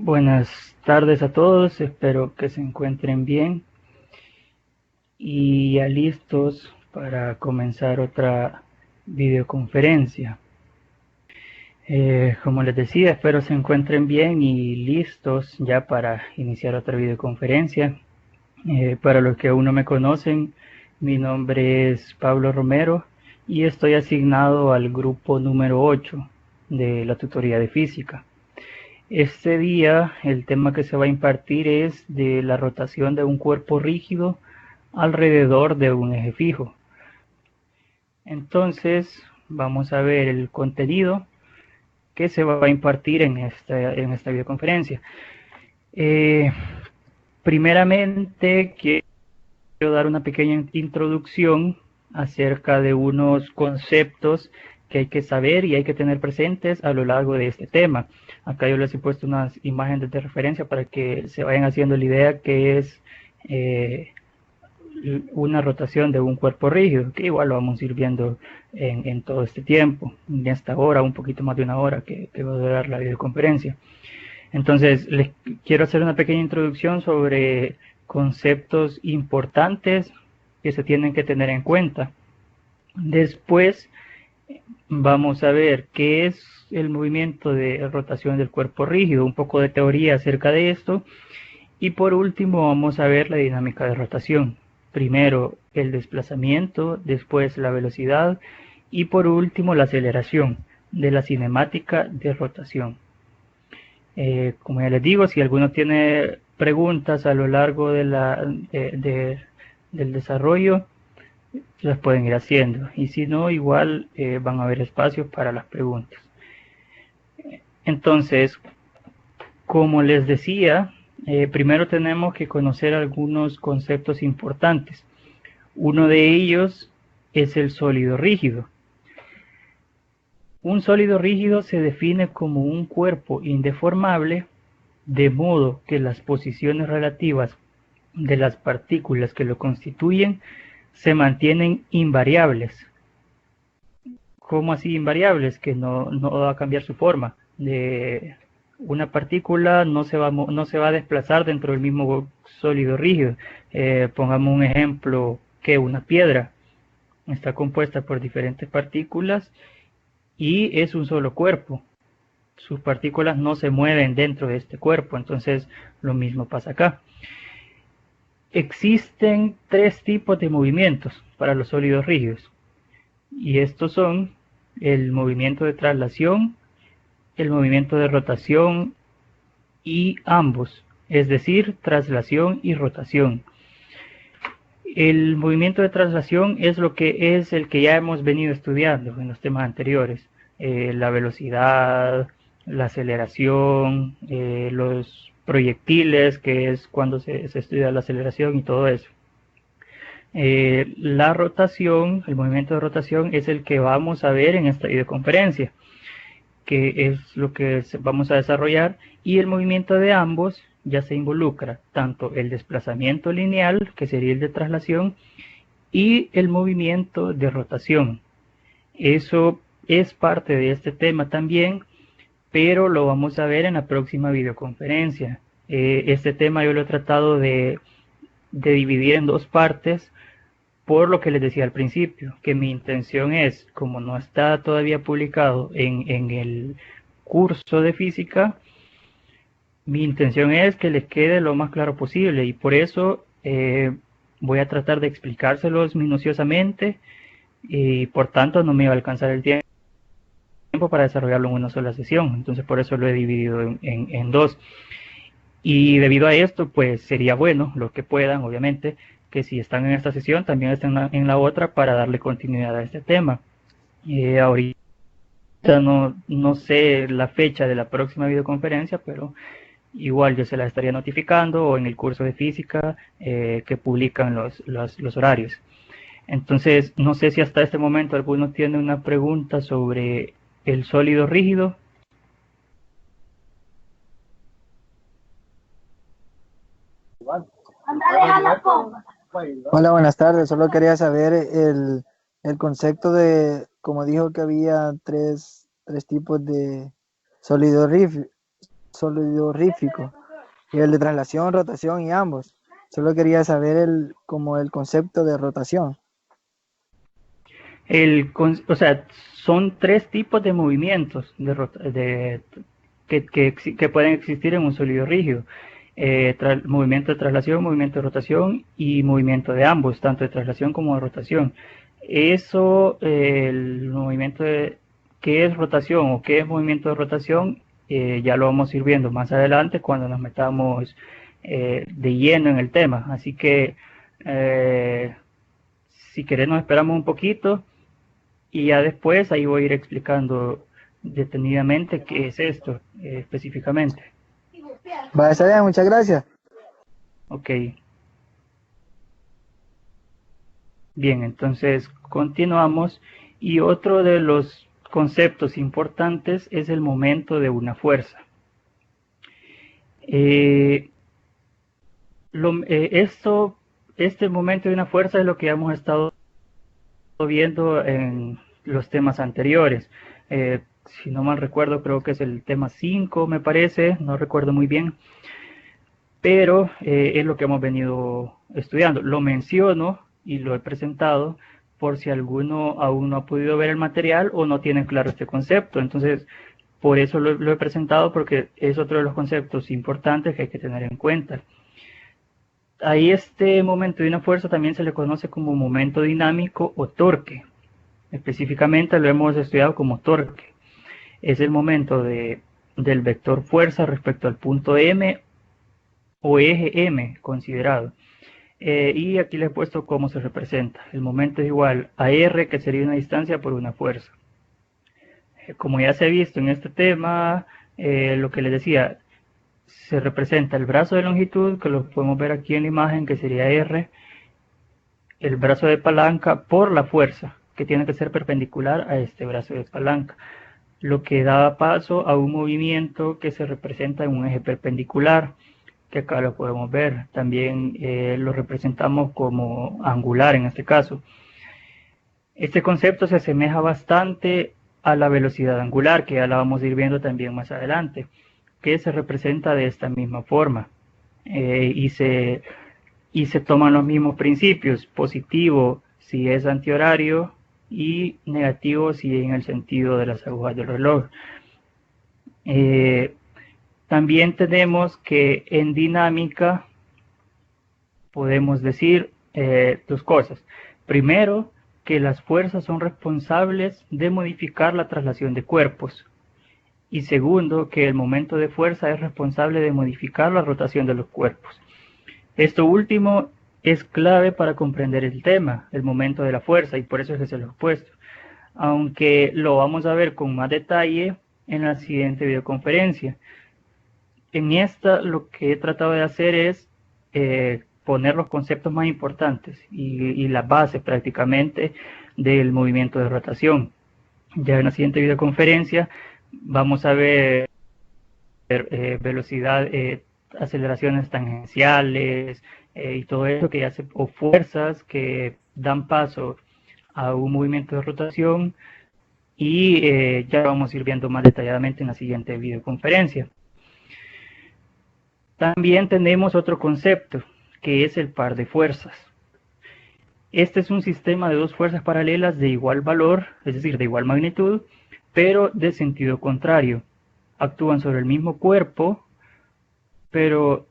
Buenas tardes a todos, espero que se encuentren bien y ya listos para comenzar otra videoconferencia. Como les decía, espero se encuentren bien y listos ya para iniciar otra videoconferencia. Para los que aún no me conocen, mi nombre es Pablo Romero y estoy asignado al grupo número 8 de la tutoría de física. Este día el tema que se va a impartir es de la rotación de un cuerpo rígido alrededor de un eje fijo. Entonces vamos a ver el contenido que se va a impartir en esta videoconferencia. Primeramente quiero dar una pequeña introducción acerca de unos conceptos que hay que saber y hay que tener presentes a lo largo de este tema. Acá yo les he puesto unas imágenes de referencia para que se vayan haciendo la idea que es una rotación de un cuerpo rígido, que igual lo vamos a ir viendo en todo este tiempo, en esta hora, un poquito más de una hora que va a durar la videoconferencia. Entonces, les quiero hacer una pequeña introducción sobre conceptos importantes que se tienen que tener en cuenta. Después vamos a ver qué es el movimiento de rotación del cuerpo rígido, un poco de teoría acerca de esto. Y por último vamos a ver la dinámica de rotación. Primero el desplazamiento, después la velocidad y por último la aceleración de la cinemática de rotación. Como ya les digo, si alguno tiene preguntas a lo largo del desarrollo, las pueden ir haciendo. Y si no, igual van a haber espacios para las preguntas. Entonces, como les decía, primero tenemos que conocer algunos conceptos importantes. Uno de ellos es el sólido rígido. Un sólido rígido se define como un cuerpo indeformable, de modo que las posiciones relativas de las partículas que lo constituyen se mantienen invariables. ¿Cómo así invariables? Que no va a cambiar su forma. Una partícula no se va a desplazar dentro del mismo sólido rígido. Pongamos un ejemplo, que una piedra está compuesta por diferentes partículas y es un solo cuerpo. Sus partículas no se mueven dentro de este cuerpo, entonces lo mismo pasa acá. Existen tres tipos de movimientos para los sólidos rígidos y estos son el movimiento de traslación, el movimiento de rotación y ambos, es decir, traslación y rotación. El movimiento de traslación es el que ya hemos venido estudiando en los temas anteriores, la velocidad, la aceleración, los proyectiles, que es cuando se estudia la aceleración y todo eso. La rotación, el movimiento de rotación es el que vamos a ver en esta videoconferencia, que es lo que vamos a desarrollar, y el movimiento de ambos ya se involucra tanto el desplazamiento lineal, que sería el de traslación, y el movimiento de rotación. Eso es parte de este tema también, pero lo vamos a ver en la próxima videoconferencia. Este tema yo lo he tratado de dividir en dos partes, por lo que les decía al principio, que mi intención es, como no está todavía publicado en el curso de física, mi intención es que les quede lo más claro posible y por eso voy a tratar de explicárselos minuciosamente y por tanto no me va a alcanzar el tiempo para desarrollarlo en una sola sesión, entonces por eso lo he dividido en dos. Y debido a esto, pues sería bueno, los que puedan, obviamente, que si están en esta sesión, también estén en la otra para darle continuidad a este tema. Ahorita no sé la fecha de la próxima videoconferencia, pero igual yo se la estaría notificando o en el curso de física que publican los horarios. Entonces, no sé si hasta este momento alguno tiene una pregunta sobre el sólido rígido. Hola, buenas tardes. Solo quería saber el concepto de, como dijo que había tres tipos de sólido rígido. solidorífico, y el de traslación, rotación y ambos. Solo quería saber como el concepto de rotación. O sea, son tres tipos de movimientos que pueden existir en un sólido rígido. Movimiento de traslación, movimiento de rotación y movimiento de ambos, tanto de traslación como de rotación. Eso, el movimiento de qué es rotación o qué es movimiento de rotación, ya lo vamos a ir viendo más adelante cuando nos metamos de lleno en el tema. Así que, si querés, nos esperamos un poquito y ya después ahí voy a ir explicando detenidamente qué es esto específicamente. Va, está bien, muchas gracias. Ok. Bien, entonces continuamos. Y otro de los conceptos importantes es el momento de una fuerza. Este momento de una fuerza es lo que hemos estado viendo en los temas anteriores. Si no mal recuerdo, creo que es el tema 5, me parece, no recuerdo muy bien, pero es lo que hemos venido estudiando. Lo menciono y lo he presentado por si alguno aún no ha podido ver el material o no tiene claro este concepto. Entonces, por eso lo he presentado, porque es otro de los conceptos importantes que hay que tener en cuenta. A este momento de una fuerza también se le conoce como momento dinámico o torque. Específicamente lo hemos estudiado como torque. Es el momento del vector fuerza respecto al punto M o eje M considerado. Y aquí les he puesto cómo se representa. El momento es igual a R, que sería una distancia por una fuerza. Como ya se ha visto en este tema, lo que les decía, se representa el brazo de longitud, que lo podemos ver aquí en la imagen, que sería R, el brazo de palanca por la fuerza, que tiene que ser perpendicular a este brazo de palanca, lo que da paso a un movimiento que se representa en un eje perpendicular, que acá lo podemos ver. También lo representamos como angular en este caso. Este concepto se asemeja bastante a la velocidad angular, que ya la vamos a ir viendo también más adelante, que se representa de esta misma forma. Y se toman los mismos principios: positivo si es antihorario y negativo si en el sentido de las agujas del reloj. También tenemos que en dinámica podemos decir dos cosas. Primero, que las fuerzas son responsables de modificar la traslación de cuerpos. Y segundo, que el momento de fuerza es responsable de modificar la rotación de los cuerpos. Esto último es clave para comprender el tema, el momento de la fuerza, y por eso es que se lo he puesto. Aunque lo vamos a ver con más detalle en la siguiente videoconferencia. En esta lo que he tratado de hacer es poner los conceptos más importantes y la base prácticamente del movimiento de rotación. Ya en la siguiente videoconferencia vamos a ver velocidad, aceleraciones tangenciales y todo eso que ya o fuerzas que dan paso a un movimiento de rotación, y ya vamos a ir viendo más detalladamente en la siguiente videoconferencia. También tenemos otro concepto, que es el par de fuerzas. Este es un sistema de dos fuerzas paralelas de igual valor, es decir, de igual magnitud, pero de sentido contrario. Actúan sobre el mismo cuerpo, pero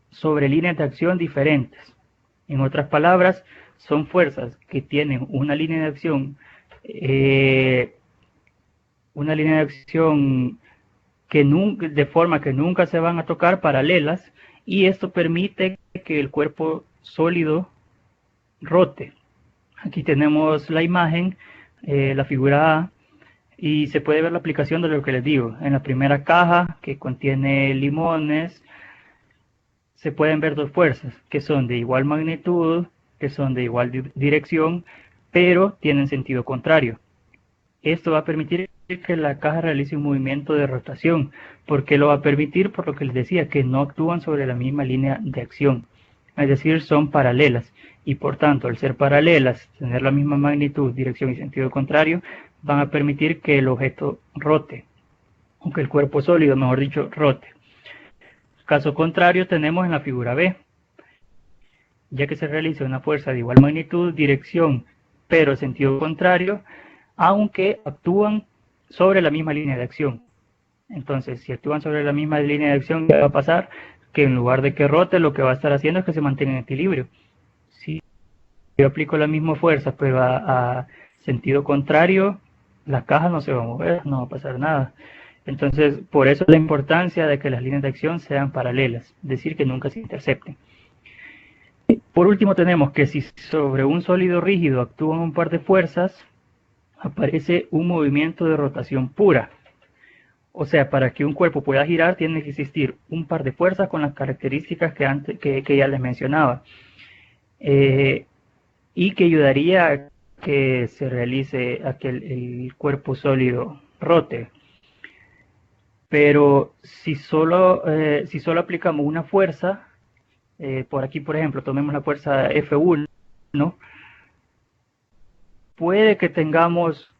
sobre líneas de acción diferentes. En otras palabras, son fuerzas que tienen una línea de acción de forma que nunca se van a tocar, paralelas, y esto permite que el cuerpo sólido rote. Aquí tenemos la imagen, la figura A, y se puede ver la aplicación de lo que les digo. En la primera caja, que contiene limones, se pueden ver dos fuerzas que son de igual magnitud, que son de igual dirección, pero tienen sentido contrario. Esto va a permitir que la caja realice un movimiento de rotación. ¿Por qué lo va a permitir? Por lo que les decía, que no actúan sobre la misma línea de acción. Es decir, son paralelas. Y por tanto, al ser paralelas, tener la misma magnitud, dirección y sentido contrario, van a permitir que el objeto rote. aunque el cuerpo sólido, mejor dicho, rote. Caso contrario tenemos en la figura B, ya que se realiza una fuerza de igual magnitud, dirección, pero sentido contrario, aunque actúan sobre la misma línea de acción. Entonces, si actúan sobre la misma línea de acción, ¿qué va a pasar? Que en lugar de que rote, lo que va a estar haciendo es que se mantenga en equilibrio. Si yo aplico la misma fuerza, pero a sentido contrario, la caja no se va a mover, no va a pasar nada. Entonces, por eso la importancia de que las líneas de acción sean paralelas, es decir, que nunca se intercepten. Por último, tenemos que si sobre un sólido rígido actúan un par de fuerzas, aparece un movimiento de rotación pura. O sea, para que un cuerpo pueda girar, tiene que existir un par de fuerzas con las características que ya les mencionaba. Y que ayudaría a que se realice, a que el cuerpo sólido rote. Pero si solo aplicamos una fuerza, por aquí, por ejemplo, tomemos la fuerza F1, ¿no? Puede que tengamos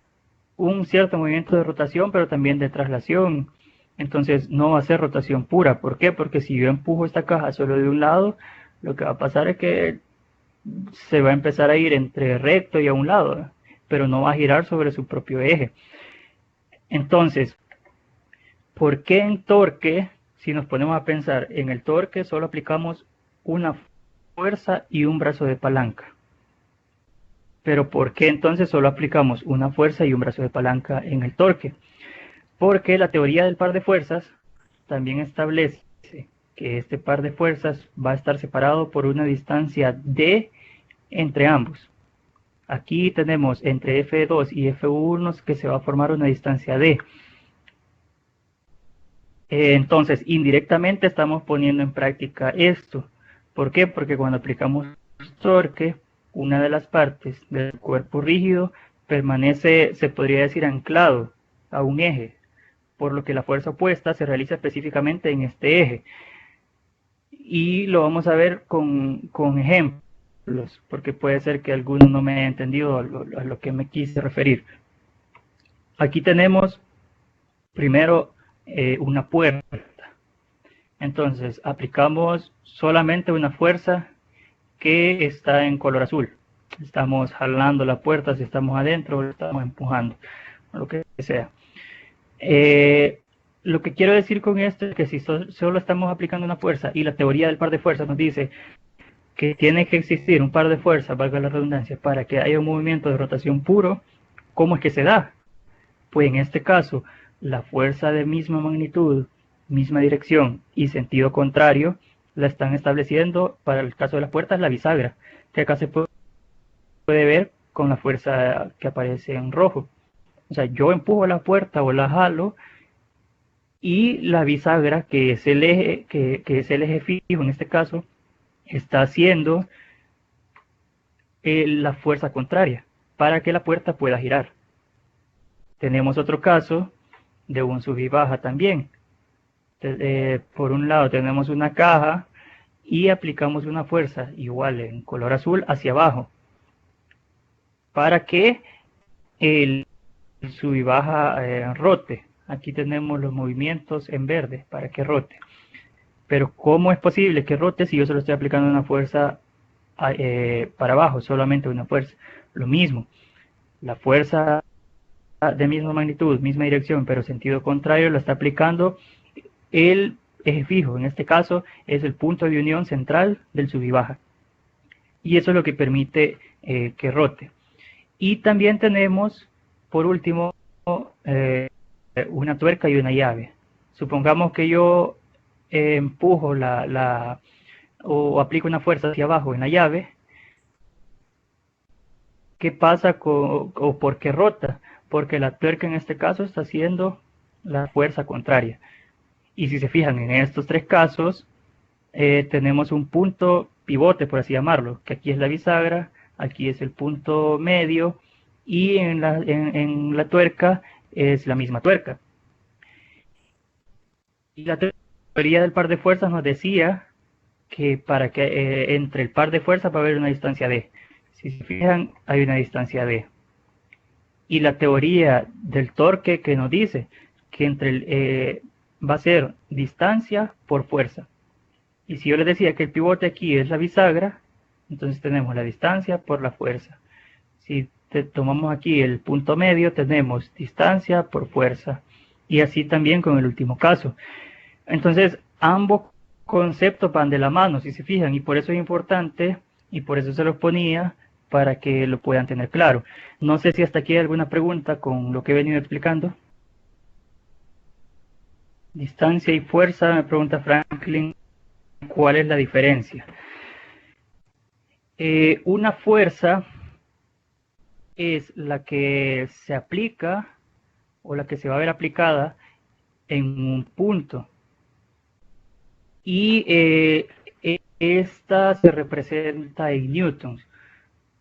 un cierto movimiento de rotación, pero también de traslación. Entonces no va a ser rotación pura. ¿Por qué? Porque si yo empujo esta caja solo de un lado, lo que va a pasar es que se va a empezar a ir entre recto y a un lado, pero no va a girar sobre su propio eje. Entonces, ¿por qué en torque, si nos ponemos a pensar en el torque, solo aplicamos una fuerza y un brazo de palanca? Pero ¿por qué entonces solo aplicamos una fuerza y un brazo de palanca en el torque? Porque la teoría del par de fuerzas también establece que este par de fuerzas va a estar separado por una distancia d entre ambos. Aquí tenemos entre F2 y F1 que se va a formar una distancia d. Entonces, indirectamente estamos poniendo en práctica esto. ¿Por qué? Porque cuando aplicamos torque, una de las partes del cuerpo rígido permanece, se podría decir, anclado a un eje, por lo que la fuerza opuesta se realiza específicamente en este eje. Y lo vamos a ver con ejemplos, porque puede ser que alguno no me haya entendido a lo que me quise referir. Aquí tenemos primero una puerta. Entonces, aplicamos solamente una fuerza que está en color azul. Estamos jalando la puerta, si estamos adentro, o estamos empujando, lo que sea. Lo que quiero decir con esto es que si solo estamos aplicando una fuerza y la teoría del par de fuerzas nos dice que tiene que existir un par de fuerzas, valga la redundancia, para que haya un movimiento de rotación puro, ¿cómo es que se da? Pues en este caso, la fuerza de misma magnitud, misma dirección y sentido contrario la están estableciendo, para el caso de las puertas, la bisagra, que acá se puede ver con la fuerza que aparece en rojo. O sea, yo empujo la puerta o la jalo y la bisagra, que es el eje, que es el eje fijo en este caso, está haciendo la fuerza contraria para que la puerta pueda girar. Tenemos otro caso de un sub y baja también. Por un lado tenemos una caja y aplicamos una fuerza igual en color azul hacia abajo para que el sub y baja rote. Aquí tenemos los movimientos en verde para que rote. Pero ¿cómo es posible que rote si yo solo estoy aplicando una fuerza para abajo, solamente una fuerza? Lo mismo, la fuerza de misma magnitud, misma dirección, pero sentido contrario, lo está aplicando el eje fijo. En este caso es el punto de unión central del sub y baja. Y eso es lo que permite que rote. Y también tenemos, por último, una tuerca y una llave. Supongamos que yo empujo o aplico una fuerza hacia abajo en la llave. ¿Qué pasa o por qué rota? Porque la tuerca en este caso está haciendo la fuerza contraria. Y si se fijan en estos tres casos, tenemos un punto pivote, por así llamarlo, que aquí es la bisagra, aquí es el punto medio, y en la tuerca es la misma tuerca. Y la teoría del par de fuerzas nos decía que para que entre el par de fuerzas va a haber una distancia d. Si se fijan, hay una distancia d. Y la teoría del torque que nos dice que va a ser distancia por fuerza. Y si yo les decía que el pivote aquí es la bisagra, entonces tenemos la distancia por la fuerza. Si tomamos aquí el punto medio, tenemos distancia por fuerza. Y así también con el último caso. Entonces, ambos conceptos van de la mano, si se fijan, y por eso es importante, y por eso se los ponía, para que lo puedan tener claro. No sé si hasta aquí hay alguna pregunta con lo que he venido explicando. Distancia y fuerza, me pregunta Franklin, ¿cuál es la diferencia? Una fuerza es la que se aplica o la que se va a ver aplicada en un punto. Y esta se representa en newtons.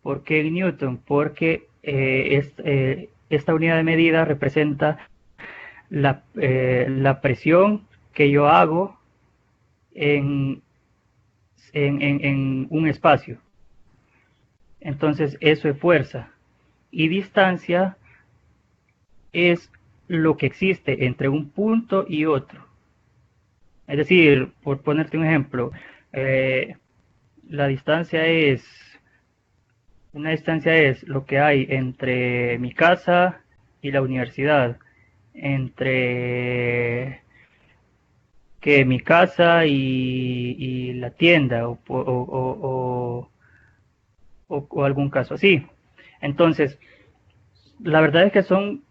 ¿Por qué en newton? Porque esta unidad de medida representa la presión que yo hago en un espacio. Entonces eso es fuerza. Y distancia es lo que existe entre un punto y otro. Es decir, por ponerte un ejemplo, una distancia es lo que hay entre mi casa y la universidad, entre mi casa y la tienda o algún caso así. Entonces, la verdad es que son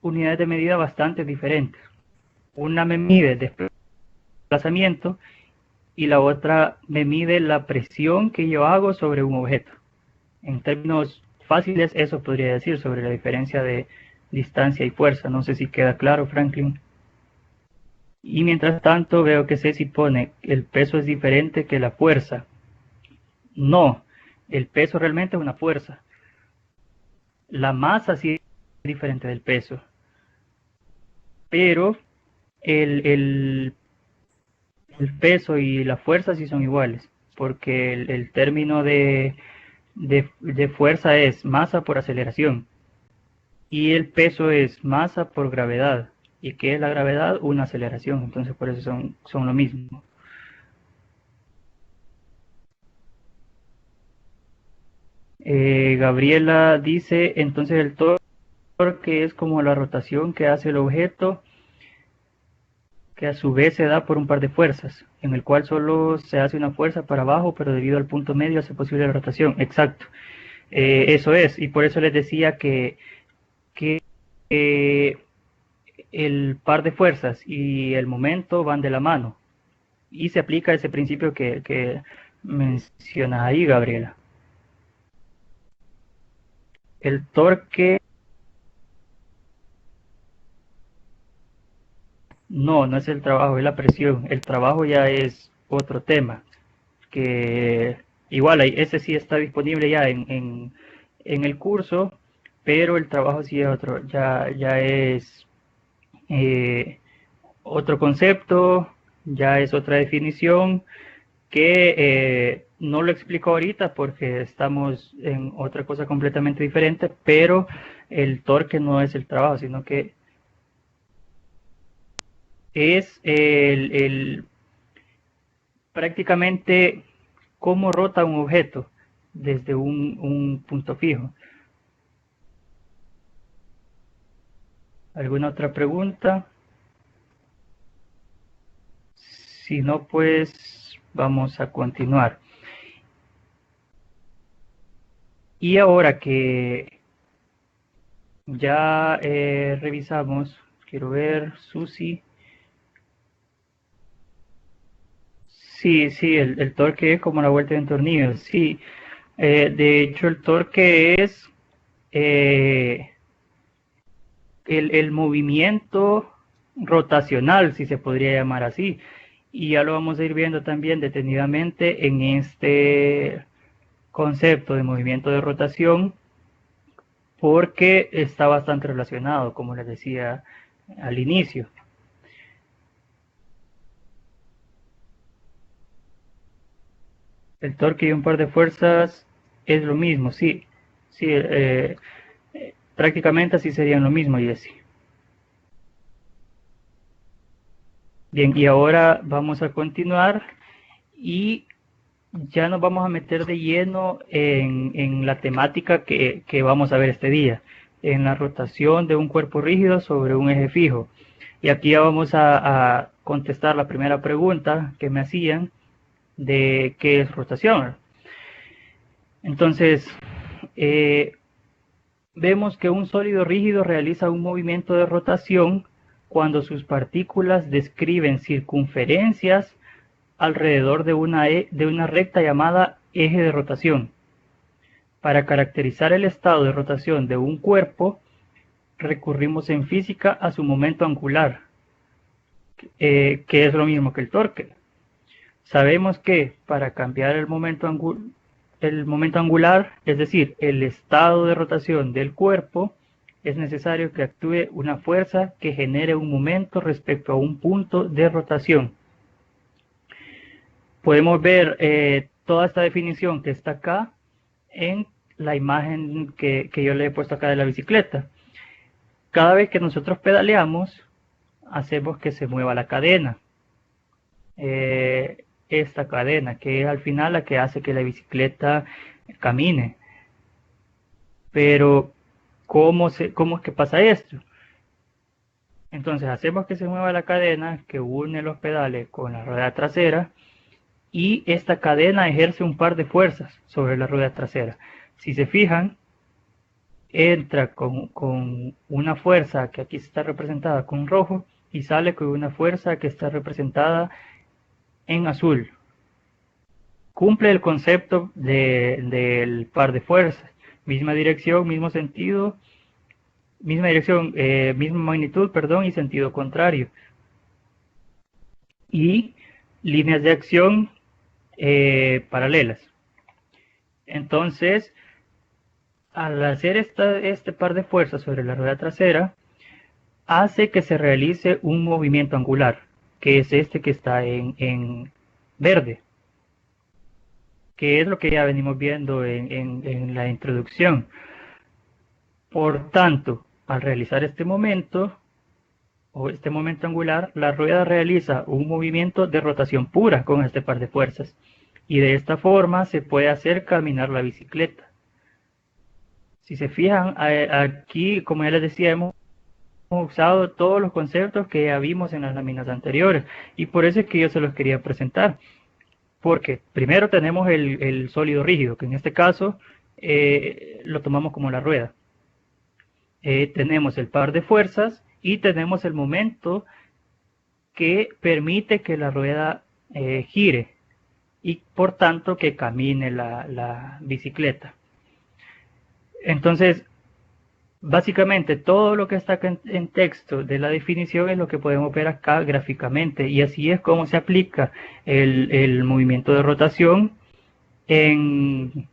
unidades de medida bastante diferentes. Una me mide desplazamiento y la otra me mide la presión que yo hago sobre un objeto. En términos fáciles, eso podría decir sobre la diferencia de distancia y fuerza. No sé si queda claro, Franklin. Y mientras tanto veo que Ceci pone el peso es diferente que la fuerza. No, el peso realmente es una fuerza. La masa sí es diferente del peso. Pero el peso y la fuerza sí son iguales. Porque el término de fuerza es masa por aceleración. Y el peso es masa por gravedad. ¿Y qué es la gravedad? Una aceleración. Entonces por eso son lo mismo. Gabriela dice, entonces el torque es como la rotación que hace el objeto, que a su vez se da por un par de fuerzas, en el cual solo se hace una fuerza para abajo, pero debido al punto medio hace posible la rotación. Exacto. Eso es, y por eso les decía que el par de fuerzas y el momento van de la mano. Y se aplica ese principio que menciona ahí, Gabriela. El torque no es el trabajo, es la presión. El trabajo ya es otro tema, que igual ese sí está disponible ya en el curso, pero el trabajo sí es otro, ya es otro concepto, ya es otra definición que no lo explico ahorita porque estamos en otra cosa completamente diferente, pero el torque no es el trabajo, sino que es prácticamente cómo rota un objeto desde un punto fijo. ¿Alguna otra pregunta? Si no, pues vamos a continuar. Y ahora que ya revisamos, quiero ver, Susi. Sí, el torque es como la vuelta de un tornillo, sí. De hecho, el torque es el movimiento rotacional, si se podría llamar así. Y ya lo vamos a ir viendo también detenidamente en este concepto de movimiento de rotación, porque está bastante relacionado, como les decía al inicio. El torque y un par de fuerzas es lo mismo, sí. Prácticamente así serían lo mismo, Jesse. Bien, y ahora vamos a continuar y ya nos vamos a meter de lleno en la temática que vamos a ver este día, en la rotación de un cuerpo rígido sobre un eje fijo. Y aquí ya vamos a contestar la primera pregunta que me hacían de qué es rotación. Entonces, vemos que un sólido rígido realiza un movimiento de rotación cuando sus partículas describen circunferencias alrededor de una recta llamada eje de rotación. Para caracterizar el estado de rotación de un cuerpo, recurrimos en física a su momento angular, que es lo mismo que el torque. Sabemos que para cambiar el momento angular, es decir, el estado de rotación del cuerpo, es necesario que actúe una fuerza que genere un momento respecto a un punto de rotación. Podemos ver toda esta definición que está acá en la imagen que yo le he puesto acá de la bicicleta. Cada vez que nosotros pedaleamos, hacemos que se mueva la cadena. Esta cadena, que es al final la que hace que la bicicleta camine. Pero, ¿cómo es que pasa esto? Entonces, hacemos que se mueva la cadena que une los pedales con la rueda trasera, y esta cadena ejerce un par de fuerzas sobre la rueda trasera. Si se fijan, entra con una fuerza que aquí está representada con rojo y sale con una fuerza que está representada en azul. Cumple el concepto del par de fuerzas, misma dirección, mismo sentido, misma dirección, misma magnitud, perdón, y sentido contrario. Y líneas de acción paralelas. Entonces, al hacer este par de fuerzas sobre la rueda trasera, hace que se realice un movimiento angular, que es este que está en verde, que es lo que ya venimos viendo en la introducción. Por tanto, al realizar este momento angular, la rueda realiza un movimiento de rotación pura con este par de fuerzas, y de esta forma se puede hacer caminar la bicicleta. Si se fijan, aquí, como ya les decía, hemos usado todos los conceptos que ya vimos en las láminas anteriores, y por eso es que yo se los quería presentar. Porque primero tenemos el sólido rígido, que en este caso lo tomamos como la rueda. Tenemos el par de fuerzas y tenemos el momento que permite que la rueda gire y por tanto que camine la bicicleta. Entonces, básicamente todo lo que está acá en texto de la definición es lo que podemos ver acá gráficamente, y así es como se aplica el movimiento de rotación en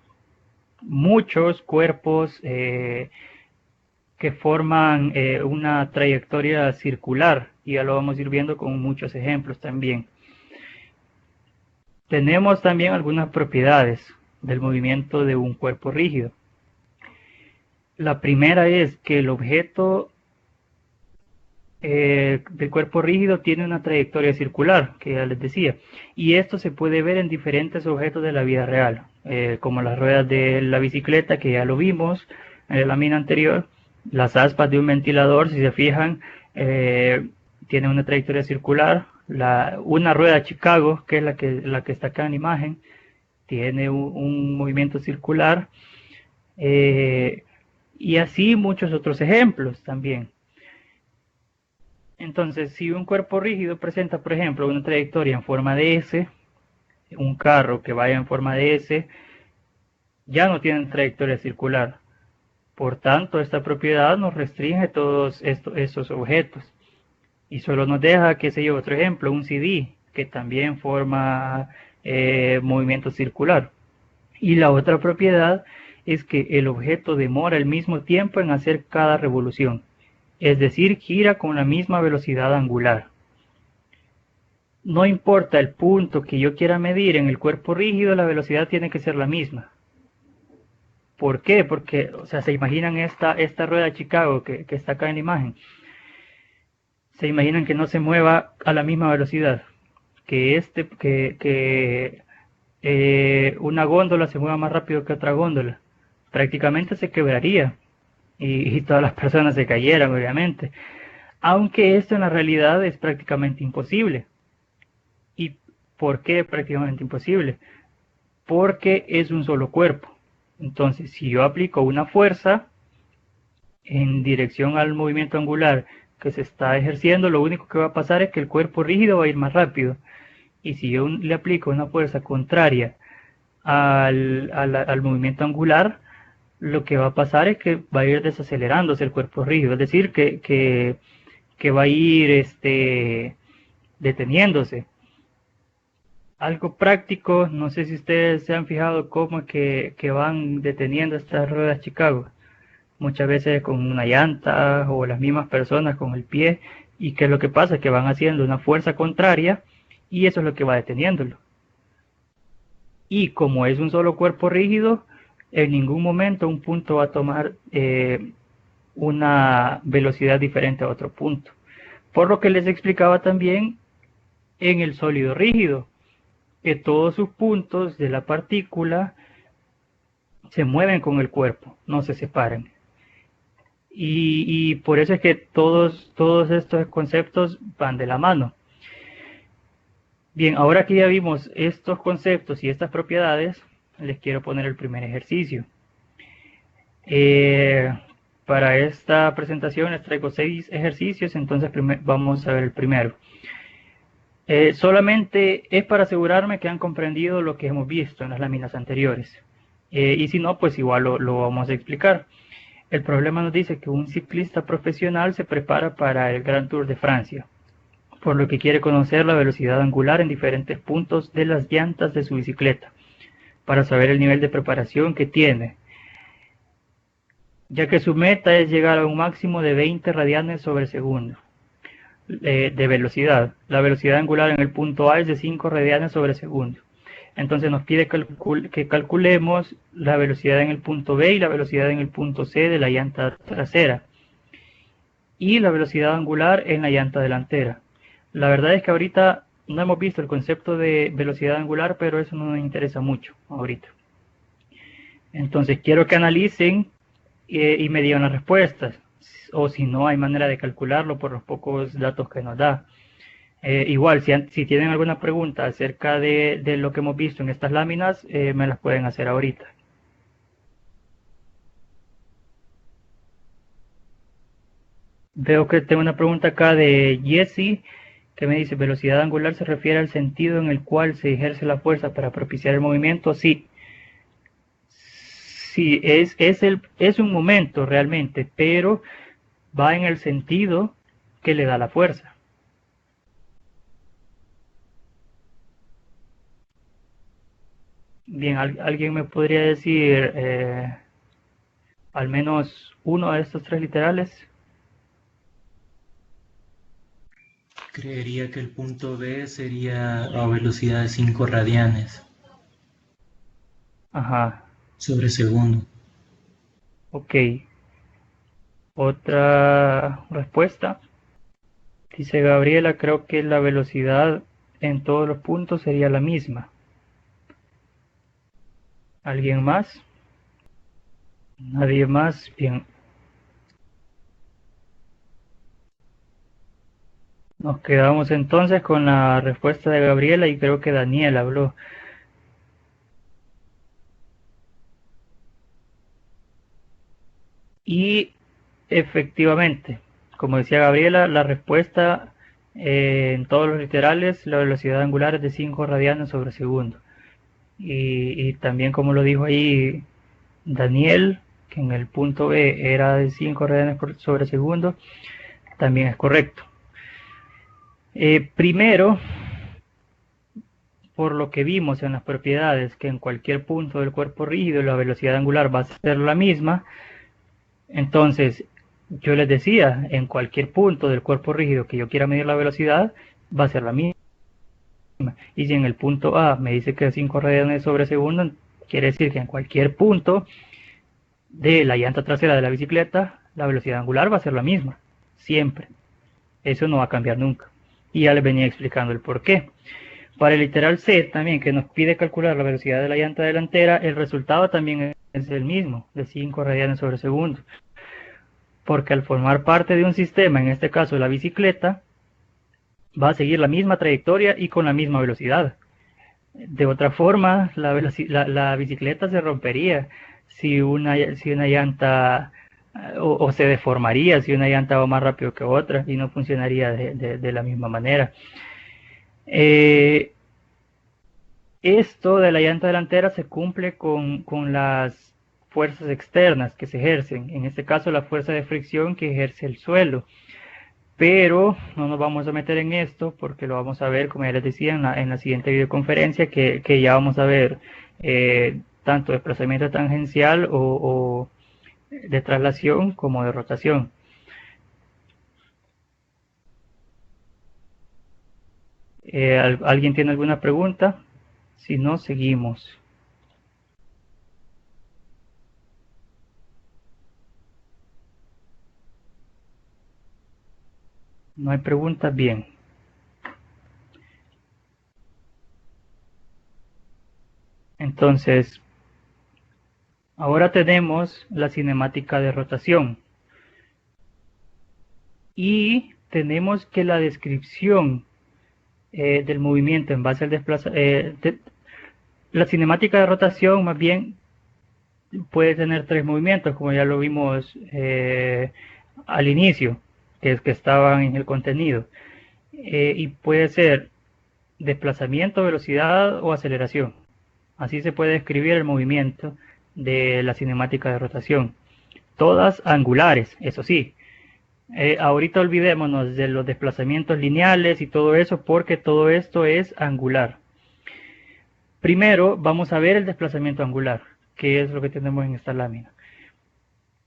muchos cuerpos que forman una trayectoria circular, y ya lo vamos a ir viendo con muchos ejemplos también. Tenemos también algunas propiedades del movimiento de un cuerpo rígido. La primera es que el objeto del cuerpo rígido tiene una trayectoria circular, que ya les decía, y esto se puede ver en diferentes objetos de la vida real, como las ruedas de la bicicleta, que ya lo vimos en la lámina anterior, las aspas de un ventilador, si se fijan, tiene una trayectoria circular. Una rueda Chicago, que es la que está acá en imagen, tiene un movimiento circular, y así muchos otros ejemplos también. Entonces, si un cuerpo rígido presenta, por ejemplo, una trayectoria en forma de S, un carro que vaya en forma de S, ya no tiene trayectoria circular. Por tanto, esta propiedad nos restringe todos estos objetos. Y solo nos deja, qué sé yo, otro ejemplo, un CD, que también forma movimiento circular. Y la otra propiedad es que el objeto demora el mismo tiempo en hacer cada revolución, es decir, gira con la misma velocidad angular. No importa el punto que yo quiera medir en el cuerpo rígido, la velocidad tiene que ser la misma. ¿Por qué? Porque, o sea, se imaginan esta rueda de Chicago que está acá en la imagen. se imaginan que no se mueva a la misma velocidad, que una góndola se mueva más rápido que otra góndola, prácticamente se quebraría y todas las personas se cayeran, obviamente. Aunque esto en la realidad es prácticamente imposible. ¿Y por qué prácticamente imposible? Porque es un solo cuerpo. Entonces, si yo aplico una fuerza en dirección al movimiento angular que se está ejerciendo, lo único que va a pasar es que el cuerpo rígido va a ir más rápido. Y si yo le aplico una fuerza contraria al movimiento angular, lo que va a pasar es que va a ir desacelerándose el cuerpo rígido, es decir, que va a ir deteniéndose. Algo práctico, no sé si ustedes se han fijado cómo es que van deteniendo estas ruedas Chicago. Muchas veces con una llanta o las mismas personas con el pie. ¿Y qué es lo que pasa? Que van haciendo una fuerza contraria y eso es lo que va deteniéndolo. Y como es un solo cuerpo rígido, en ningún momento un punto va a tomar una velocidad diferente a otro punto. Por lo que les explicaba también en el sólido rígido, que todos sus puntos de la partícula se mueven con el cuerpo, no se separan. Y por eso es que todos estos conceptos van de la mano. Bien, ahora que ya vimos estos conceptos y estas propiedades, les quiero poner el primer ejercicio. Para esta presentación les traigo 6 ejercicios, entonces vamos a ver el primero. Solamente es para asegurarme que han comprendido lo que hemos visto en las láminas anteriores. Y si no, pues igual lo vamos a explicar. El problema nos dice que un ciclista profesional se prepara para el Grand Tour de Francia, por lo que quiere conocer la velocidad angular en diferentes puntos de las llantas de su bicicleta, para saber el nivel de preparación que tiene, ya que su meta es llegar a un máximo de 20 radianes sobre segundo de velocidad. La velocidad angular en el punto A es de 5 radianes sobre segundo. Entonces nos pide que calculemos la velocidad en el punto B y la velocidad en el punto C de la llanta trasera y la velocidad angular en la llanta delantera. La verdad es que ahorita no hemos visto el concepto de velocidad angular, pero eso no nos interesa mucho ahorita. Entonces quiero que analicen y me digan las respuestas, o si no hay manera de calcularlo por los pocos datos que nos da. Igual, si tienen alguna pregunta acerca de lo que hemos visto en estas láminas, me las pueden hacer ahorita. Veo que tengo una pregunta acá de Jesse, que me dice, ¿velocidad angular se refiere al sentido en el cual se ejerce la fuerza para propiciar el movimiento? Sí. Sí, es un momento realmente, pero va en el sentido que le da la fuerza. Bien, ¿alguien me podría decir al menos uno de estos 3 literales? Creería que el punto B sería a velocidad de 5 radianes Ajá, sobre segundo. ok. Otra respuesta. Dice Gabriela, creo que la velocidad en todos los puntos sería la misma. ¿Alguien más? Nadie más. Bien. Nos quedamos entonces con la respuesta de Gabriela y creo que Daniel habló. Y efectivamente, como decía Gabriela, la respuesta en todos los literales, la velocidad angular es de 5 radianes sobre segundo. Y también como lo dijo ahí Daniel, que en el punto B era de 5 radianes sobre segundo, también es correcto. Primero, por lo que vimos en las propiedades, que en cualquier punto del cuerpo rígido la velocidad angular va a ser la misma, entonces yo les decía, en cualquier punto del cuerpo rígido que yo quiera medir la velocidad, va a ser la misma. Y si en el punto A me dice que es 5 radianes sobre segundo, quiere decir que en cualquier punto de la llanta trasera de la bicicleta, la velocidad angular va a ser la misma, siempre. Eso no va a cambiar nunca. Y ya les venía explicando el por qué. Para el literal C también, que nos pide calcular la velocidad de la llanta delantera, el resultado también es el mismo, de 5 radianes sobre segundo. Porque al formar parte de un sistema, en este caso la bicicleta, va a seguir la misma trayectoria y con la misma velocidad. De otra forma, la bicicleta se rompería si una llanta o se deformaría si una llanta va más rápido que otra y no funcionaría de la misma manera. Esto de la llanta delantera se cumple con las fuerzas externas que se ejercen, en este caso la fuerza de fricción que ejerce el suelo. Pero no nos vamos a meter en esto porque lo vamos a ver, como ya les decía, en la siguiente videoconferencia, que ya vamos a ver tanto desplazamiento tangencial o de traslación como de rotación. ¿Alguien tiene alguna pregunta? Si no, seguimos. No hay preguntas, bien. Entonces, ahora tenemos la cinemática de rotación. Y tenemos que la descripción del movimiento en base al desplazamiento, la cinemática de rotación más bien puede tener 3 movimientos, como ya lo vimos al inicio, que estaban en el contenido. Y puede ser desplazamiento, velocidad o aceleración. Así se puede describir el movimiento de la cinemática de rotación. Todas angulares, eso sí. Ahorita olvidémonos de los desplazamientos lineales y todo eso, porque todo esto es angular. Primero vamos a ver el desplazamiento angular, que es lo que tenemos en esta lámina.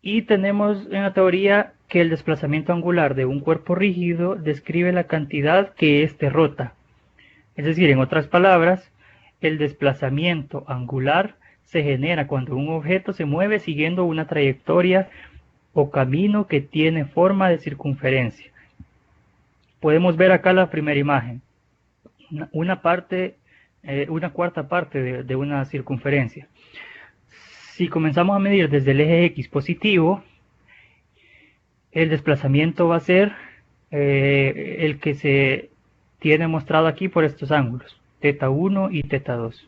Y tenemos en la teoría que el desplazamiento angular de un cuerpo rígido describe la cantidad que éste rota. Es decir, en otras palabras, el desplazamiento angular se genera cuando un objeto se mueve siguiendo una trayectoria o camino que tiene forma de circunferencia. Podemos ver acá la primera imagen, una cuarta parte de una circunferencia. Si comenzamos a medir desde el eje X positivo, el desplazamiento va a ser el que se tiene mostrado aquí por estos ángulos, θ1 y θ2.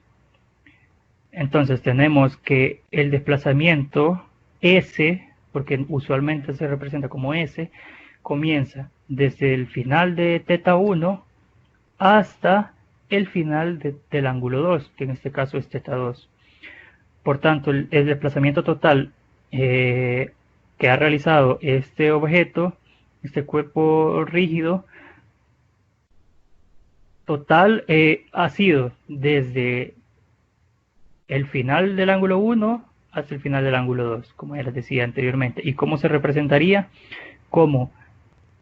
Entonces tenemos que el desplazamiento S, porque usualmente se representa como S, comienza desde el final de θ1 hasta el final del ángulo 2, que en este caso es θ2. Por tanto, el desplazamiento total que ha realizado este objeto, este cuerpo rígido, total ha sido desde el final del ángulo 1 hasta el final del ángulo 2, como ya les decía anteriormente. ¿Y cómo se representaría? Como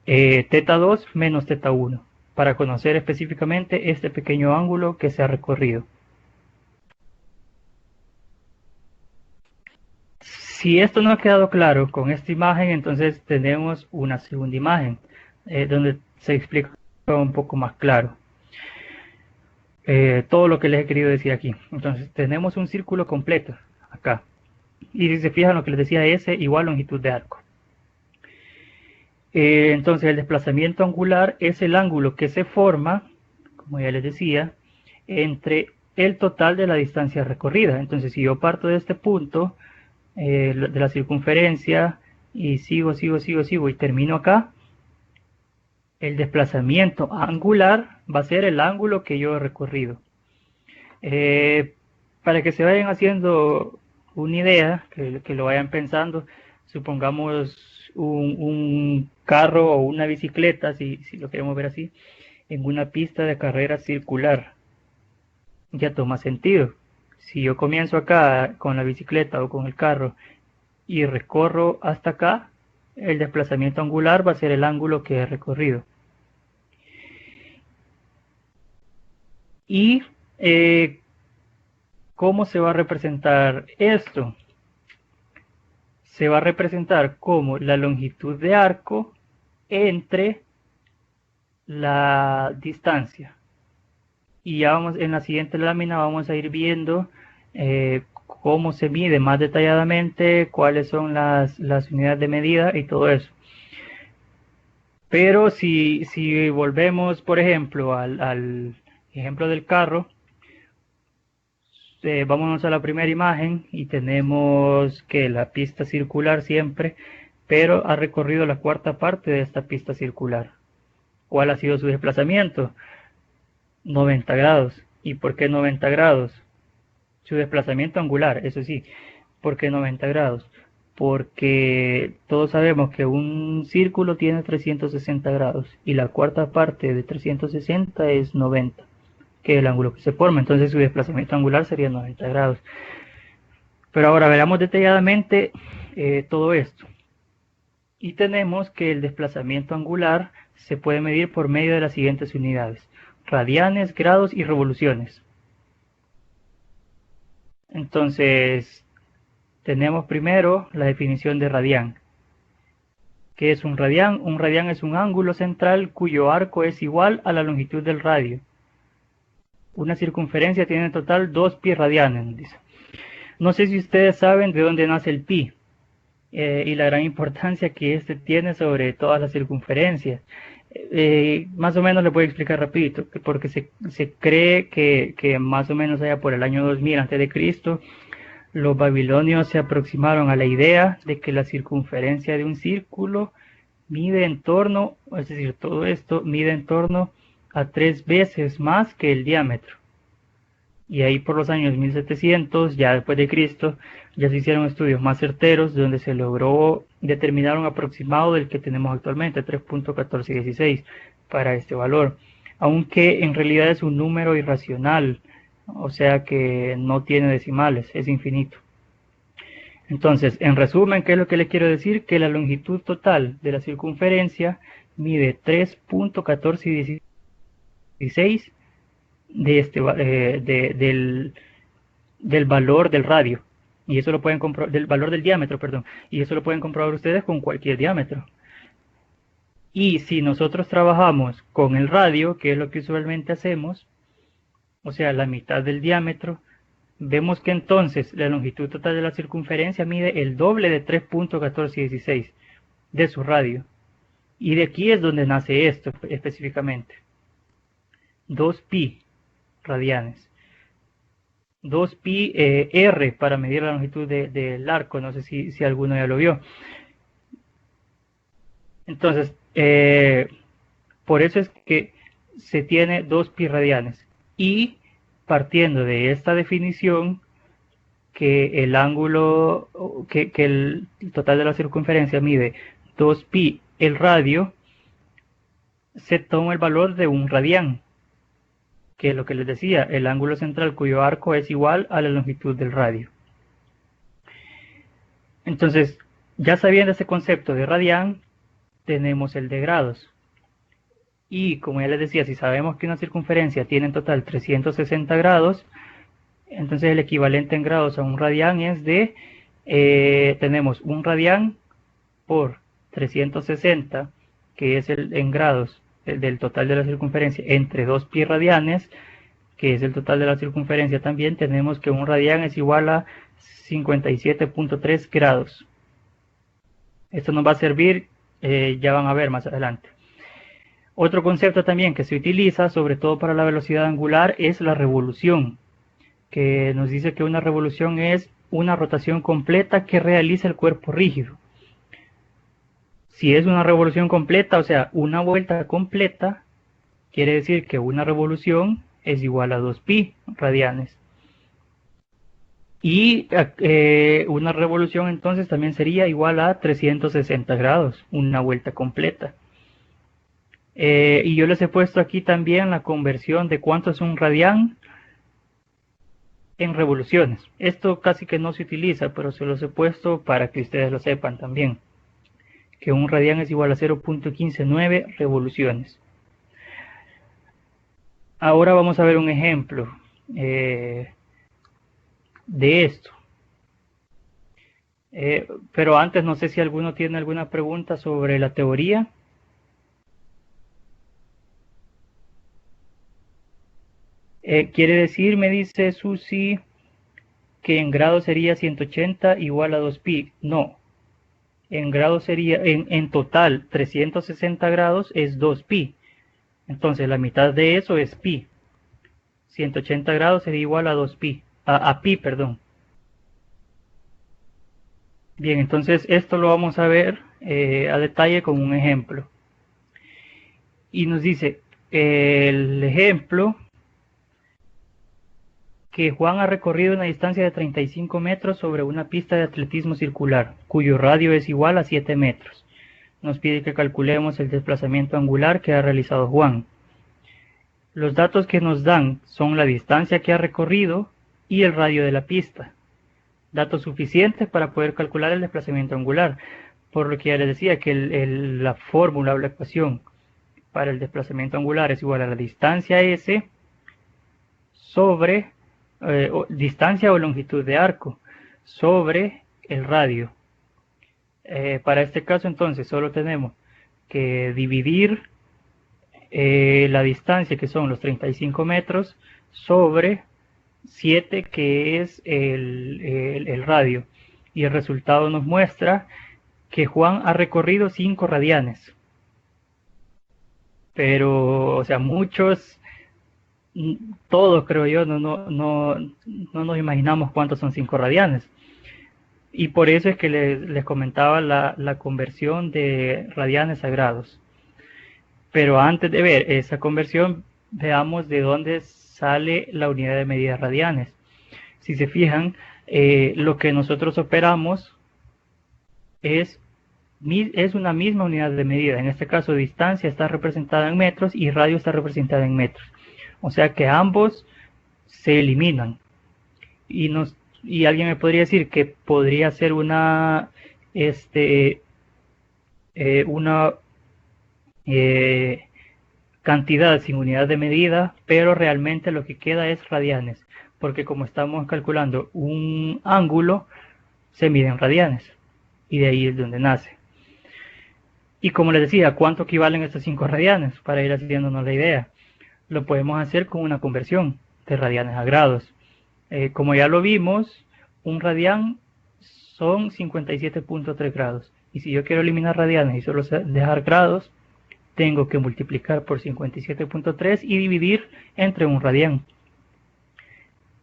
θ2 menos θ1, para conocer específicamente este pequeño ángulo que se ha recorrido. Si esto no ha quedado claro con esta imagen, entonces tenemos una segunda imagen, donde se explica un poco más claro todo lo que les he querido decir aquí. Entonces tenemos un círculo completo acá. Y si se fijan, lo que les decía, S igual longitud de arco. Entonces el desplazamiento angular es el ángulo que se forma, como ya les decía, entre el total de la distancia recorrida. Entonces si yo parto de este punto de la circunferencia y sigo y termino acá, el desplazamiento angular va a ser el ángulo que yo he recorrido. Para que se vayan haciendo una idea, que lo vayan pensando, supongamos un carro o una bicicleta, si lo queremos ver así, en una pista de carrera circular. Ya toma sentido. Si yo comienzo acá con la bicicleta o con el carro y recorro hasta acá, el desplazamiento angular va a ser el ángulo que he recorrido. Y ¿cómo se va a representar esto? Se va a representar como la longitud de arco entre la distancia. Y ya vamos, en la siguiente lámina vamos a ir viendo cómo se mide más detalladamente, cuáles son las unidades de medida y todo eso. Pero si volvemos, por ejemplo, al ejemplo del carro, vámonos a la primera imagen y tenemos que la pista circular siempre, pero ha recorrido la cuarta parte de esta pista circular. ¿Cuál ha sido su desplazamiento? 90 grados. ¿Y por qué 90 grados? Su desplazamiento angular, eso sí. ¿Por qué 90 grados? Porque todos sabemos que un círculo tiene 360 grados y la cuarta parte de 360 es 90, que es el ángulo que se forma. Entonces su desplazamiento angular sería 90 grados. Pero ahora veamos detalladamente todo esto. Y tenemos que el desplazamiento angular se puede medir por medio de las siguientes unidades: radianes, grados y revoluciones. Entonces, tenemos primero la definición de radián. ¿Qué es un radián? Un radián es un ángulo central cuyo arco es igual a la longitud del radio. Una circunferencia tiene en total 2 pi radianes, dice. No sé si ustedes saben de dónde nace el pi y la gran importancia que este tiene sobre todas las circunferencias. Más o menos le voy a explicar rapidito, porque se cree que más o menos allá por el año 2000 a.C., los babilonios se aproximaron a la idea de que la circunferencia de un círculo mide en torno, es decir, todo esto mide en torno a 3 veces más que el diámetro. Y ahí por los años 1700, ya después de Cristo, ya se hicieron estudios más certeros donde se logró determinar un aproximado del que tenemos actualmente, 3.1416, para este valor. Aunque en realidad es un número irracional, o sea que no tiene decimales, es infinito. Entonces, en resumen, ¿qué es lo que le quiero decir? Que la longitud total de la circunferencia mide 3.1416 del valor del radio. Y eso lo pueden comprobar, del valor del diámetro, perdón. Y eso lo pueden comprobar ustedes con cualquier diámetro. Y si nosotros trabajamos con el radio, que es lo que usualmente hacemos, o sea, la mitad del diámetro, vemos que entonces la longitud total de la circunferencia mide el doble de 3.1416 de su radio. Y de aquí es donde nace esto específicamente. 2 pi radianes. 2 pi r para medir la longitud del arco. No sé si alguno ya lo vio. Entonces, por eso es que se tiene 2 pi radianes. Y partiendo de esta definición, que el ángulo, que el total de la circunferencia mide 2 pi el radio, se toma el valor de un radián, que es lo que les decía, el ángulo central cuyo arco es igual a la longitud del radio. Entonces, ya sabiendo ese concepto de radián, tenemos el de grados. Y como ya les decía, si sabemos que una circunferencia tiene en total 360 grados, entonces el equivalente en grados a un radián es de, tenemos un radián por 360, que es el en grados del total de la circunferencia, entre 2 pi radianes, que es el total de la circunferencia también, tenemos que un radián es igual a 57.3 grados. Esto nos va a servir, ya van a ver más adelante. Otro concepto también que se utiliza, sobre todo para la velocidad angular, es la revolución, que nos dice que una revolución es una rotación completa que realiza el cuerpo rígido. Si es una revolución completa, o sea, una vuelta completa, quiere decir que una revolución es igual a 2 pi radianes. Y una revolución entonces también sería igual a 360 grados, una vuelta completa. Y yo les he puesto aquí también la conversión de cuánto es un radián en revoluciones. Esto casi que no se utiliza, pero se los he puesto para que ustedes lo sepan también. Que un radián es igual a 0.159 revoluciones. Ahora vamos a ver un ejemplo de esto. Pero antes no sé si alguno tiene alguna pregunta sobre la teoría. Quiere decir, me dice Susi, que en grados sería 180 igual a 2pi. No, en grados sería, en total, 360 grados es 2pi. Entonces la mitad de eso es pi. 180 grados sería igual a 2pi, a pi, perdón. Bien, entonces esto lo vamos a ver a detalle con un ejemplo. Y nos dice, el ejemplo, que Juan ha recorrido una distancia de 35 metros sobre una pista de atletismo circular, cuyo radio es igual a 7 metros. Nos pide que calculemos el desplazamiento angular que ha realizado Juan. Los datos que nos dan son la distancia que ha recorrido y el radio de la pista. Datos suficientes para poder calcular el desplazamiento angular. Por lo que ya les decía que la fórmula o la ecuación para el desplazamiento angular es igual a la distancia S sobre distancia o longitud de arco sobre el radio. Para este caso entonces solo tenemos que dividir la distancia, que son los 35 metros, sobre 7, que es el radio, y el resultado nos muestra que Juan ha recorrido 5 radianes. Pero, o sea, muchos, todos creo yo, no nos imaginamos cuántos son 5 radianes. Y por eso es que les comentaba la conversión de radianes a grados. Pero antes de ver esa conversión, veamos de dónde sale la unidad de medida radianes. Si se fijan, lo que nosotros operamos es una misma unidad de medida. En este caso, distancia está representada en metros y radio está representada en metros. O sea que ambos se eliminan. Y alguien me podría decir que podría ser una cantidad sin unidad de medida, pero realmente lo que queda es radianes, porque como estamos calculando un ángulo, se miden radianes, y de ahí es donde nace. Y como les decía, ¿cuánto equivalen estos 5 radianes? Para ir haciéndonos la idea, lo podemos hacer con una conversión de radianes a grados. Como ya lo vimos, un radián son 57.3 grados, y si yo quiero eliminar radianes y solo dejar grados, tengo que multiplicar por 57.3 y dividir entre un radián.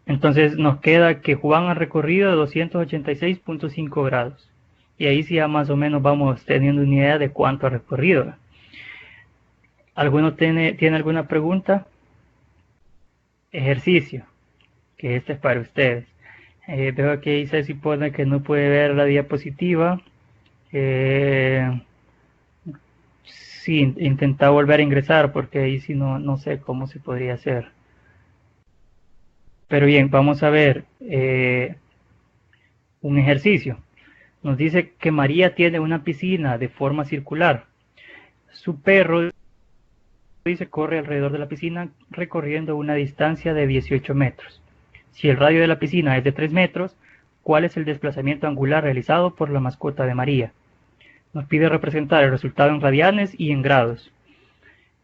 Entonces nos queda que Juan ha recorrido 286.5 grados. Y ahí sí ya más o menos vamos teniendo una idea de cuánto ha recorrido. ¿Alguno tiene alguna pregunta? Ejercicio, que este es para ustedes. Veo que ahí se supone que no puede ver la diapositiva. Sí, intenta volver a ingresar porque ahí sí no sé cómo se podría hacer. Pero bien, vamos a ver un ejercicio. Nos dice que María tiene una piscina de forma circular. Su perro, dice, corre alrededor de la piscina recorriendo una distancia de 18 metros. Si el radio de la piscina es de 3 metros, ¿cuál es el desplazamiento angular realizado por la mascota de María? Nos pide representar el resultado en radianes y en grados.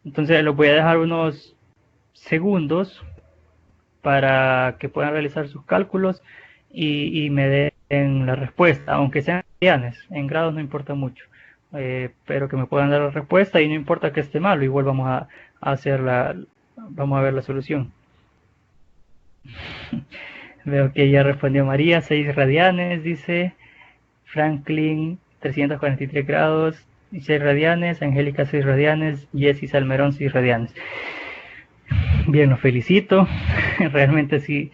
Entonces les voy a dejar unos segundos para que puedan realizar sus cálculos y me den la respuesta, aunque sean radianes. En grados no importa mucho, pero que me puedan dar la respuesta, y no importa que esté malo, igual vamos a ver la solución. Veo que ya respondió María, 6 radianes, dice Franklin. 343 grados y 6 radianes, Angélica 6 radianes, Jessy Salmerón 6 radianes. Bien, los felicito. Realmente sí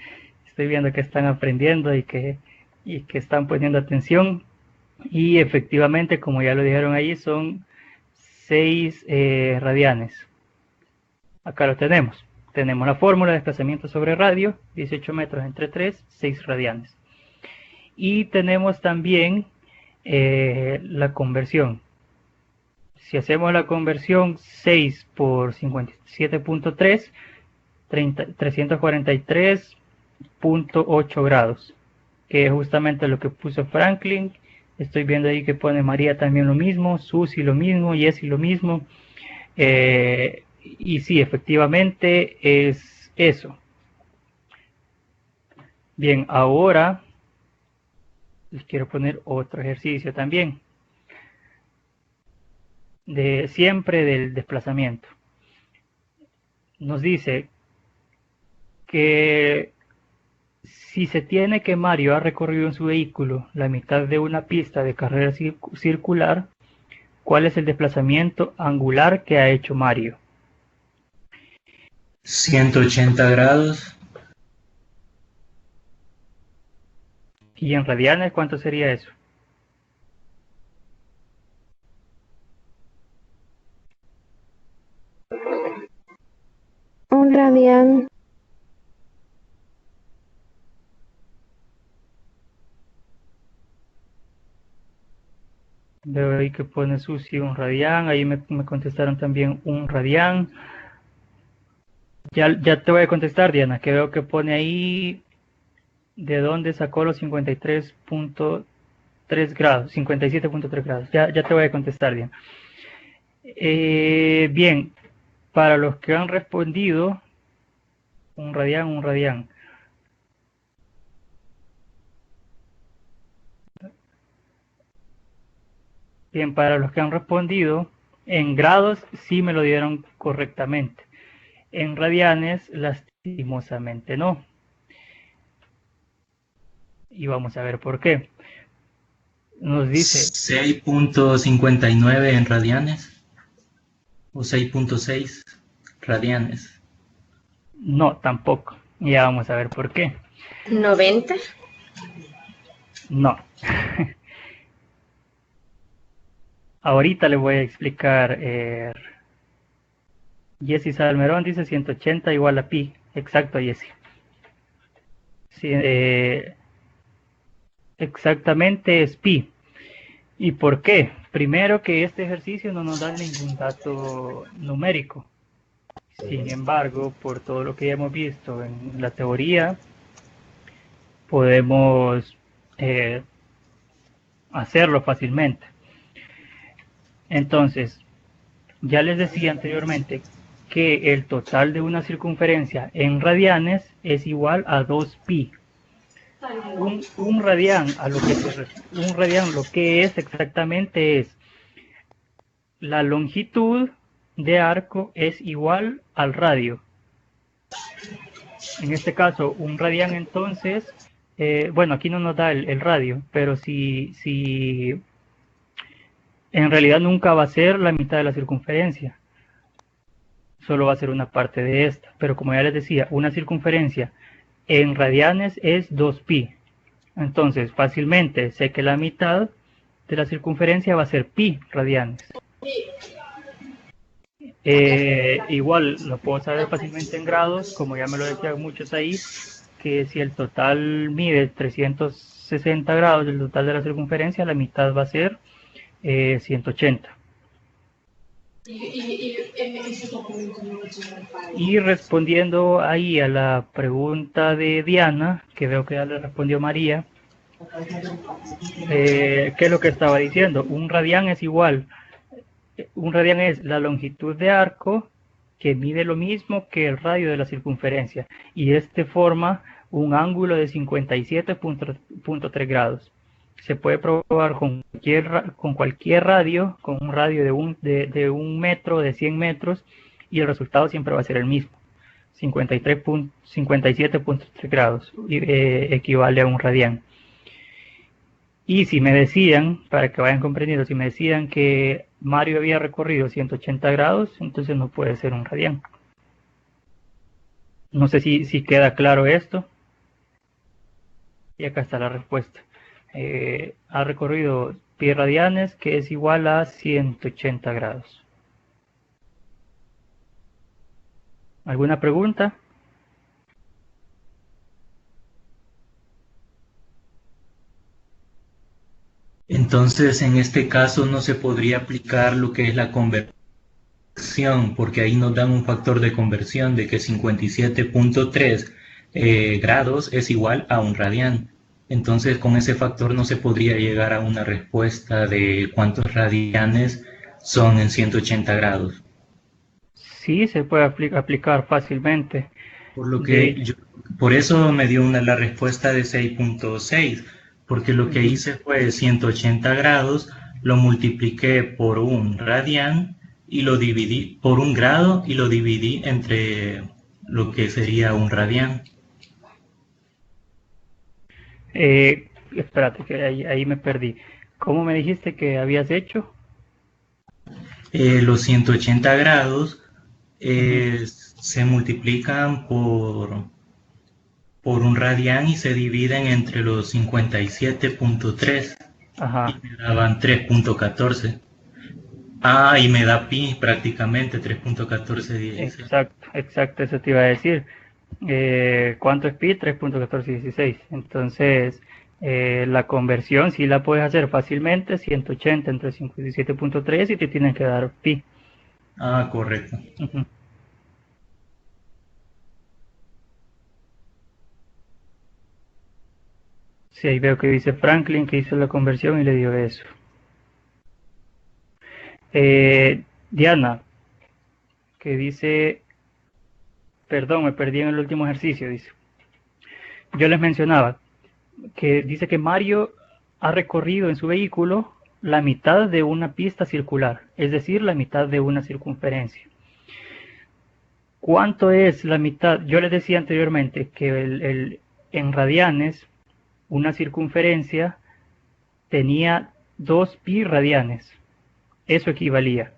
estoy viendo que están aprendiendo y que están poniendo atención. Y efectivamente, como ya lo dijeron ahí, son 6 radianes. Acá lo tenemos. Tenemos la fórmula de desplazamiento sobre radio, 18 metros entre 3, 6 radianes. Y tenemos también la conversión. Si hacemos la conversión, 6 por 57.3, 343.8 grados, que es justamente lo que puso Franklin. Estoy viendo ahí que pone María también lo mismo, Susi lo mismo, Jessy lo mismo. Y sí, efectivamente es eso. Bien, ahora les quiero poner otro ejercicio también, siempre del desplazamiento. Nos dice que si se tiene que Mario ha recorrido en su vehículo la mitad de una pista de carrera circular, ¿cuál es el desplazamiento angular que ha hecho Mario? 180 grados. ¿Y en radianes cuánto sería eso? Un radián. Veo ahí que pone Susi un radián, ahí me contestaron también un radián. Ya te voy a contestar, Diana, que veo que pone ahí de dónde sacó los 53.3 grados, 57.3 grados. Ya te voy a contestar, Diana. Bien, para los que han respondido, un radián, un radián. Bien, para los que han respondido, en grados sí me lo dieron correctamente. En radianes, lastimosamente no. Y vamos a ver por qué. Nos dice 6.59 en radianes o 6.6 radianes. no, tampoco. Ya vamos a ver por qué. 90. No. Ahorita le voy a explicar. Jessy Salmerón dice 180 igual a pi. Exacto, Jessy. Sí, exactamente es pi. ¿Y por qué? Primero que este ejercicio no nos da ningún dato numérico. Sin embargo, por todo lo que ya hemos visto en la teoría, podemos hacerlo fácilmente. Entonces, ya les decía anteriormente que el total de una circunferencia en radianes es igual a 2pi. Un radián, lo que es exactamente es la longitud de arco es igual al radio. En este caso, un radián entonces, bueno, aquí no nos da el radio, pero si en realidad nunca va a ser la mitad de la circunferencia, solo va a ser una parte de esta. Pero como ya les decía, una circunferencia en radianes es 2pi. Entonces, fácilmente sé que la mitad de la circunferencia va a ser pi radianes. Igual lo puedo saber fácilmente en grados, como ya me lo decían muchos ahí, que si el total mide 360 grados del total de la circunferencia, la mitad va a ser 180. Y respondiendo ahí a la pregunta de Diana, que veo que ya le respondió María, ¿qué es lo que estaba diciendo? Un radián es la longitud de arco que mide lo mismo que el radio de la circunferencia, y este forma un ángulo de 57.3 grados. Se puede probar con cualquier radio, con un radio de 1 metro, de 100 metros, y el resultado siempre va a ser el mismo. 57.3 grados equivale a un radián. Y si me decían, para que vayan comprendiendo, si me decían que Mario había recorrido 180 grados, entonces no puede ser un radián. No sé si queda claro esto. Y acá está la respuesta. Ha recorrido pi radianes, que es igual a 180 grados. ¿Alguna pregunta? Entonces, en este caso no se podría aplicar lo que es la conversión, porque ahí nos dan un factor de conversión de que 57.3 grados es igual a un radián. Entonces, con ese factor no se podría llegar a una respuesta de cuántos radianes son en 180 grados. Sí, se puede aplicar fácilmente. Por lo que yo Por eso me dio la respuesta de 6.6, porque lo que hice fue 180 grados, lo multipliqué por un radián y lo dividí por un grado y lo dividí entre lo que sería un radián. Espérate, que ahí me perdí. ¿Cómo me dijiste que habías hecho? Los 180 grados se multiplican por un radián y se dividen entre los 57.3 Ajá. y me daban 3.14. Y me da pi prácticamente 3.1416. Exacto, eso te iba a decir. ¿Cuánto es pi? 3.1416. Entonces, la conversión sí la puedes hacer fácilmente, 180 entre 57.3 y te tienen que dar pi. Correcto. Ujú. Sí, ahí veo que dice Franklin que hizo la conversión y le dio eso. Diana, que dice, perdón, me perdí en el último ejercicio, dice. Yo les mencionaba que dice que Mario ha recorrido en su vehículo la mitad de una pista circular, es decir, la mitad de una circunferencia. ¿Cuánto es la mitad? Yo les decía anteriormente que en radianes una circunferencia tenía 2 pi radianes. Eso equivalía.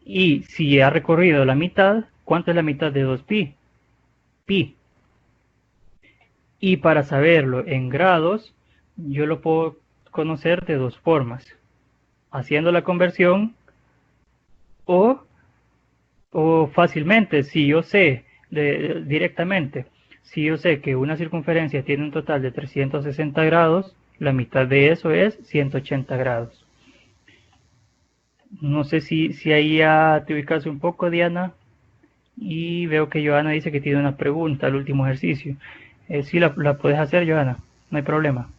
Y si ha recorrido la mitad, ¿cuánto es la mitad de 2 pi? Pi. Y para saberlo en grados, yo lo puedo conocer de dos formas. Haciendo la conversión o fácilmente, si yo sé directamente, si yo sé que una circunferencia tiene un total de 360 grados, la mitad de eso es 180 grados. No sé si ahí ya te ubicas un poco, Diana. Y veo que Joana dice que tiene una pregunta al último ejercicio. Sí, la puedes hacer, Joana, no hay problema.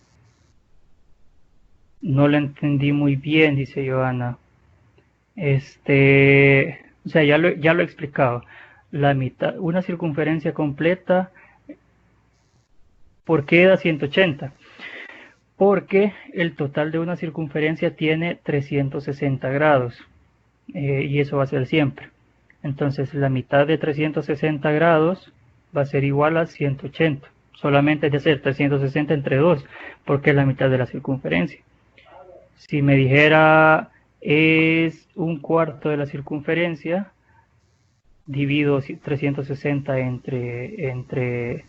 No la entendí muy bien, dice Joana. O sea, ya lo he explicado. La mitad, una circunferencia completa, ¿por qué da 180? Porque el total de una circunferencia tiene 360 grados. Y eso va a ser siempre. Entonces, la mitad de 360 grados va a ser igual a 180. Solamente es de ser 360 entre 2, porque es la mitad de la circunferencia. Si me dijera es un cuarto de la circunferencia, divido 360 entre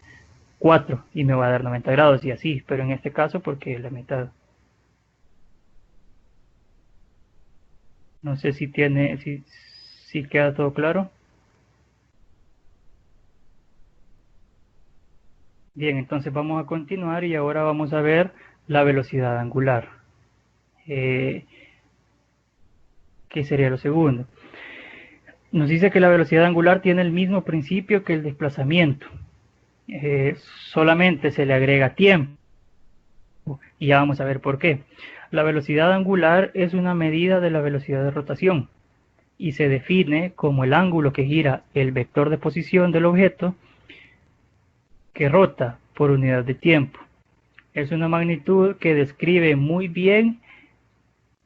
4 y me va a dar 90 grados y así, pero en este caso porque es la mitad. No sé si queda todo claro. Bien, entonces vamos a continuar y ahora vamos a ver la velocidad angular. ¿Qué sería lo segundo? Nos dice que la velocidad angular tiene el mismo principio que el desplazamiento. Solamente se le agrega tiempo. Y ya vamos a ver por qué. La velocidad angular es una medida de la velocidad de rotación y se define como el ángulo que gira el vector de posición del objeto que rota por unidad de tiempo. Es una magnitud que describe muy bien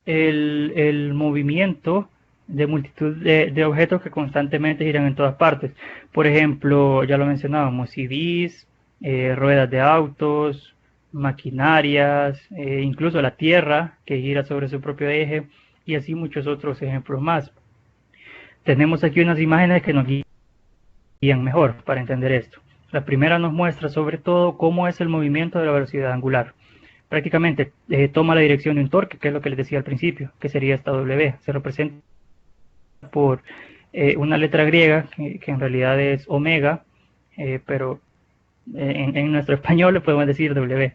el movimiento de multitud de objetos que constantemente giran en todas partes. Por ejemplo, ya lo mencionábamos, CVs, ruedas de autos, maquinarias, incluso la Tierra que gira sobre su propio eje y así muchos otros ejemplos más. Tenemos aquí unas imágenes que nos guían mejor para entender esto. La primera nos muestra sobre todo cómo es el movimiento de la velocidad angular. Prácticamente toma la dirección de un torque, que es lo que les decía al principio, que sería esta W. Se representa por una letra griega, que en realidad es omega, pero en nuestro español le podemos decir W.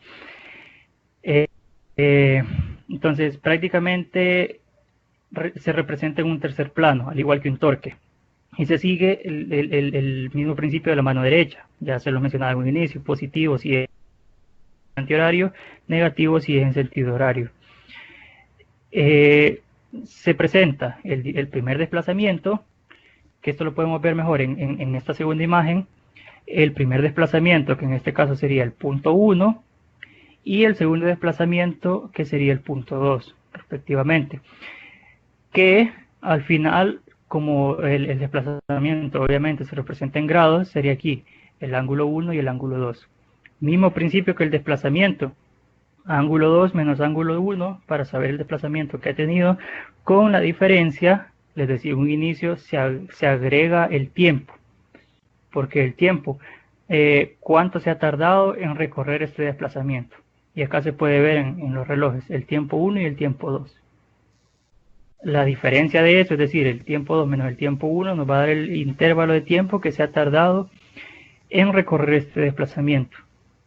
Entonces prácticamente se representa en un tercer plano, al igual que un torque. Y se sigue el mismo principio de la mano derecha, ya se lo mencionaba en un inicio, positivo si es antihorario, negativo si es en sentido horario. Se presenta el primer desplazamiento, que esto lo podemos ver mejor en esta segunda imagen, el primer desplazamiento, que en este caso sería el punto 1, y el segundo desplazamiento, que sería el punto 2, respectivamente. Que al final, como el desplazamiento obviamente se representa en grados, sería aquí el ángulo 1 y el ángulo 2. Mismo principio que el desplazamiento, ángulo 2 menos ángulo 1, para saber el desplazamiento que ha tenido, con la diferencia, les decía, un inicio se agrega el tiempo, porque el tiempo, cuánto se ha tardado en recorrer este desplazamiento. Y acá se puede ver en los relojes el tiempo 1 y el tiempo 2. La diferencia de eso, es decir, el tiempo 2 menos el tiempo 1, nos va a dar el intervalo de tiempo que se ha tardado en recorrer este desplazamiento.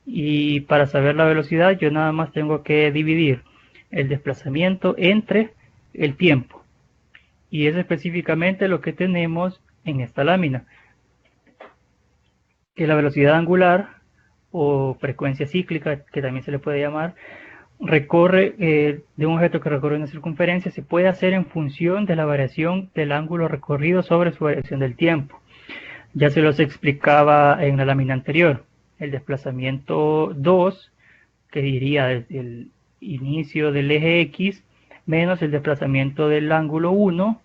Y para saber la velocidad, yo nada más tengo que dividir el desplazamiento entre el tiempo. Y es específicamente lo que tenemos en esta lámina. Que la velocidad angular, o frecuencia cíclica, que también se le puede llamar, recorre de un objeto que recorre una circunferencia, se puede hacer en función de la variación del ángulo recorrido sobre su variación del tiempo. Ya se los explicaba en la lámina anterior. El desplazamiento 2, que iría desde el inicio del eje X, menos el desplazamiento del ángulo 1,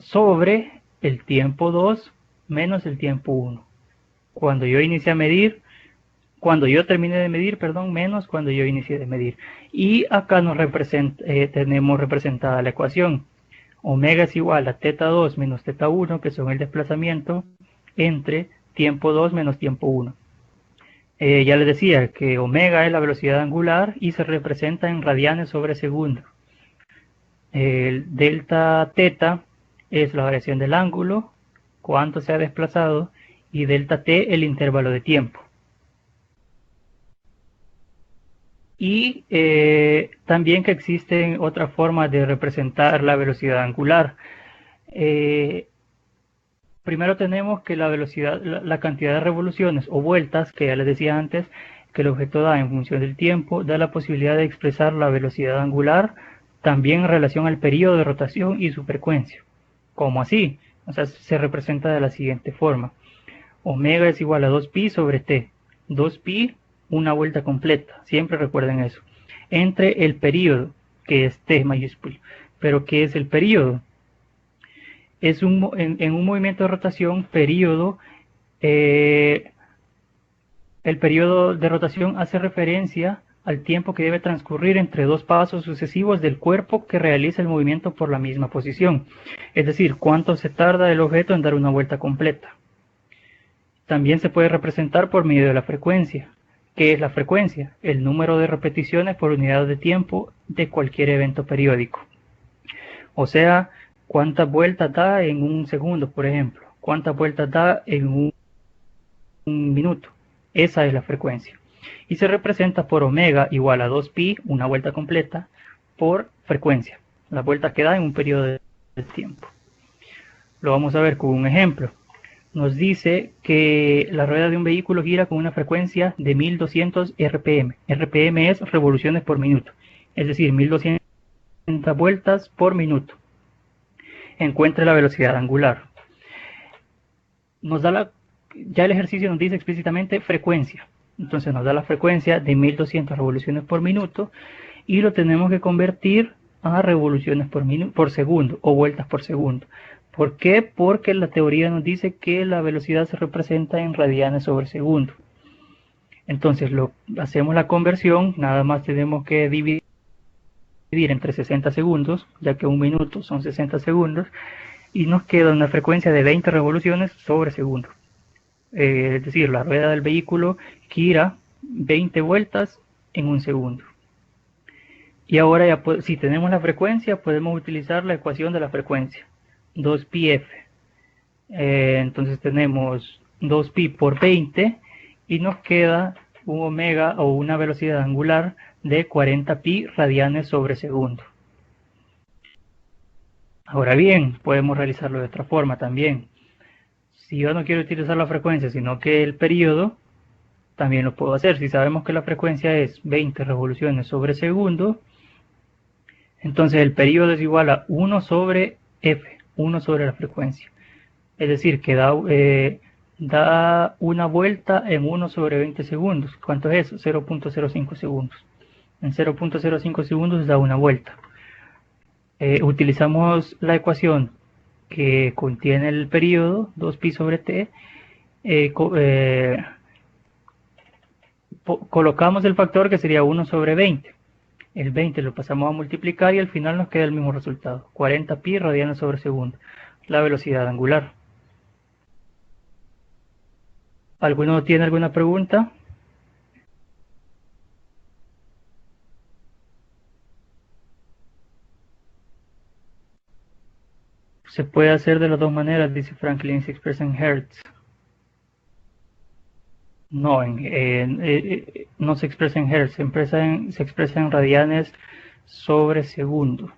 sobre el tiempo 2, menos el tiempo 1. Cuando yo inicie a medir, cuando yo termine de medir, perdón, menos cuando yo inicie de medir. Y acá nos tenemos representada la ecuación. Omega es igual a teta 2 menos teta 1, que son el desplazamiento entre tiempo 2 menos tiempo 1. Ya les decía que omega es la velocidad angular y se representa en radianes sobre segundo. El delta teta es la variación del ángulo, cuánto se ha desplazado, y delta t el intervalo de tiempo. Y también que existen otras formas de representar la velocidad angular. Primero tenemos que la velocidad, la cantidad de revoluciones o vueltas, que ya les decía antes, que el objeto da en función del tiempo, da la posibilidad de expresar la velocidad angular también en relación al periodo de rotación y su frecuencia. ¿Cómo así? O sea, se representa de la siguiente forma. Omega es igual a 2pi sobre t. 2pi, una vuelta completa, siempre recuerden eso, entre el periodo, que es t mayúsculo. Pero ¿qué es el periodo? Es en un movimiento de rotación, periodo, el periodo de rotación hace referencia al tiempo que debe transcurrir entre dos pasos sucesivos del cuerpo que realiza el movimiento por la misma posición. Es decir, cuánto se tarda el objeto en dar una vuelta completa. También se puede representar por medio de la frecuencia. ¿Qué es la frecuencia? El número de repeticiones por unidad de tiempo de cualquier evento periódico. O sea, cuántas vueltas da en un segundo, por ejemplo. Cuántas vueltas da en un minuto. Esa es la frecuencia. Y se representa por omega igual a 2pi, una vuelta completa, por frecuencia. La vuelta que da en un periodo de tiempo. Lo vamos a ver con un ejemplo. Nos dice que la rueda de un vehículo gira con una frecuencia de 1200 RPM. RPM es revoluciones por minuto, es decir, 1200 vueltas por minuto. Encuentre la velocidad angular. Nos da ya el ejercicio nos dice explícitamente frecuencia. Entonces nos da la frecuencia de 1200 revoluciones por minuto y lo tenemos que convertir a revoluciones por segundo o vueltas por segundo. ¿Por qué? Porque la teoría nos dice que la velocidad se representa en radianes sobre segundo. Entonces hacemos la conversión, nada más tenemos que dividir entre 60 segundos, ya que un minuto son 60 segundos, y nos queda una frecuencia de 20 revoluciones sobre segundo. Es decir, la rueda del vehículo gira 20 vueltas en un segundo. Y ahora ya si tenemos la frecuencia, podemos utilizar la ecuación de la frecuencia. 2πf. Entonces tenemos 2pi por 20 y nos queda un omega o una velocidad angular de 40 pi radianes sobre segundo. Ahora bien, podemos realizarlo de otra forma también. Si yo no quiero utilizar la frecuencia, sino que el periodo, también lo puedo hacer. Si sabemos que la frecuencia es 20 revoluciones sobre segundo, entonces el periodo es igual a 1 sobre f, 1 sobre la frecuencia. Es decir, que da da una vuelta en 1 sobre 20 segundos. ¿Cuánto es eso? 0.05 segundos. En 0.05 segundos da una vuelta. Utilizamos la ecuación que contiene el periodo, 2pi sobre t. Colocamos el factor que sería 1 sobre 20. El 20 lo pasamos a multiplicar y al final nos queda el mismo resultado, 40pi radianes sobre segundo, la velocidad angular. ¿Alguno tiene alguna pregunta? Se puede hacer de las dos maneras, dice Franklin, se expresa en Hertz. No, no se expresa en Hertz, se expresa en radianes sobre segundo.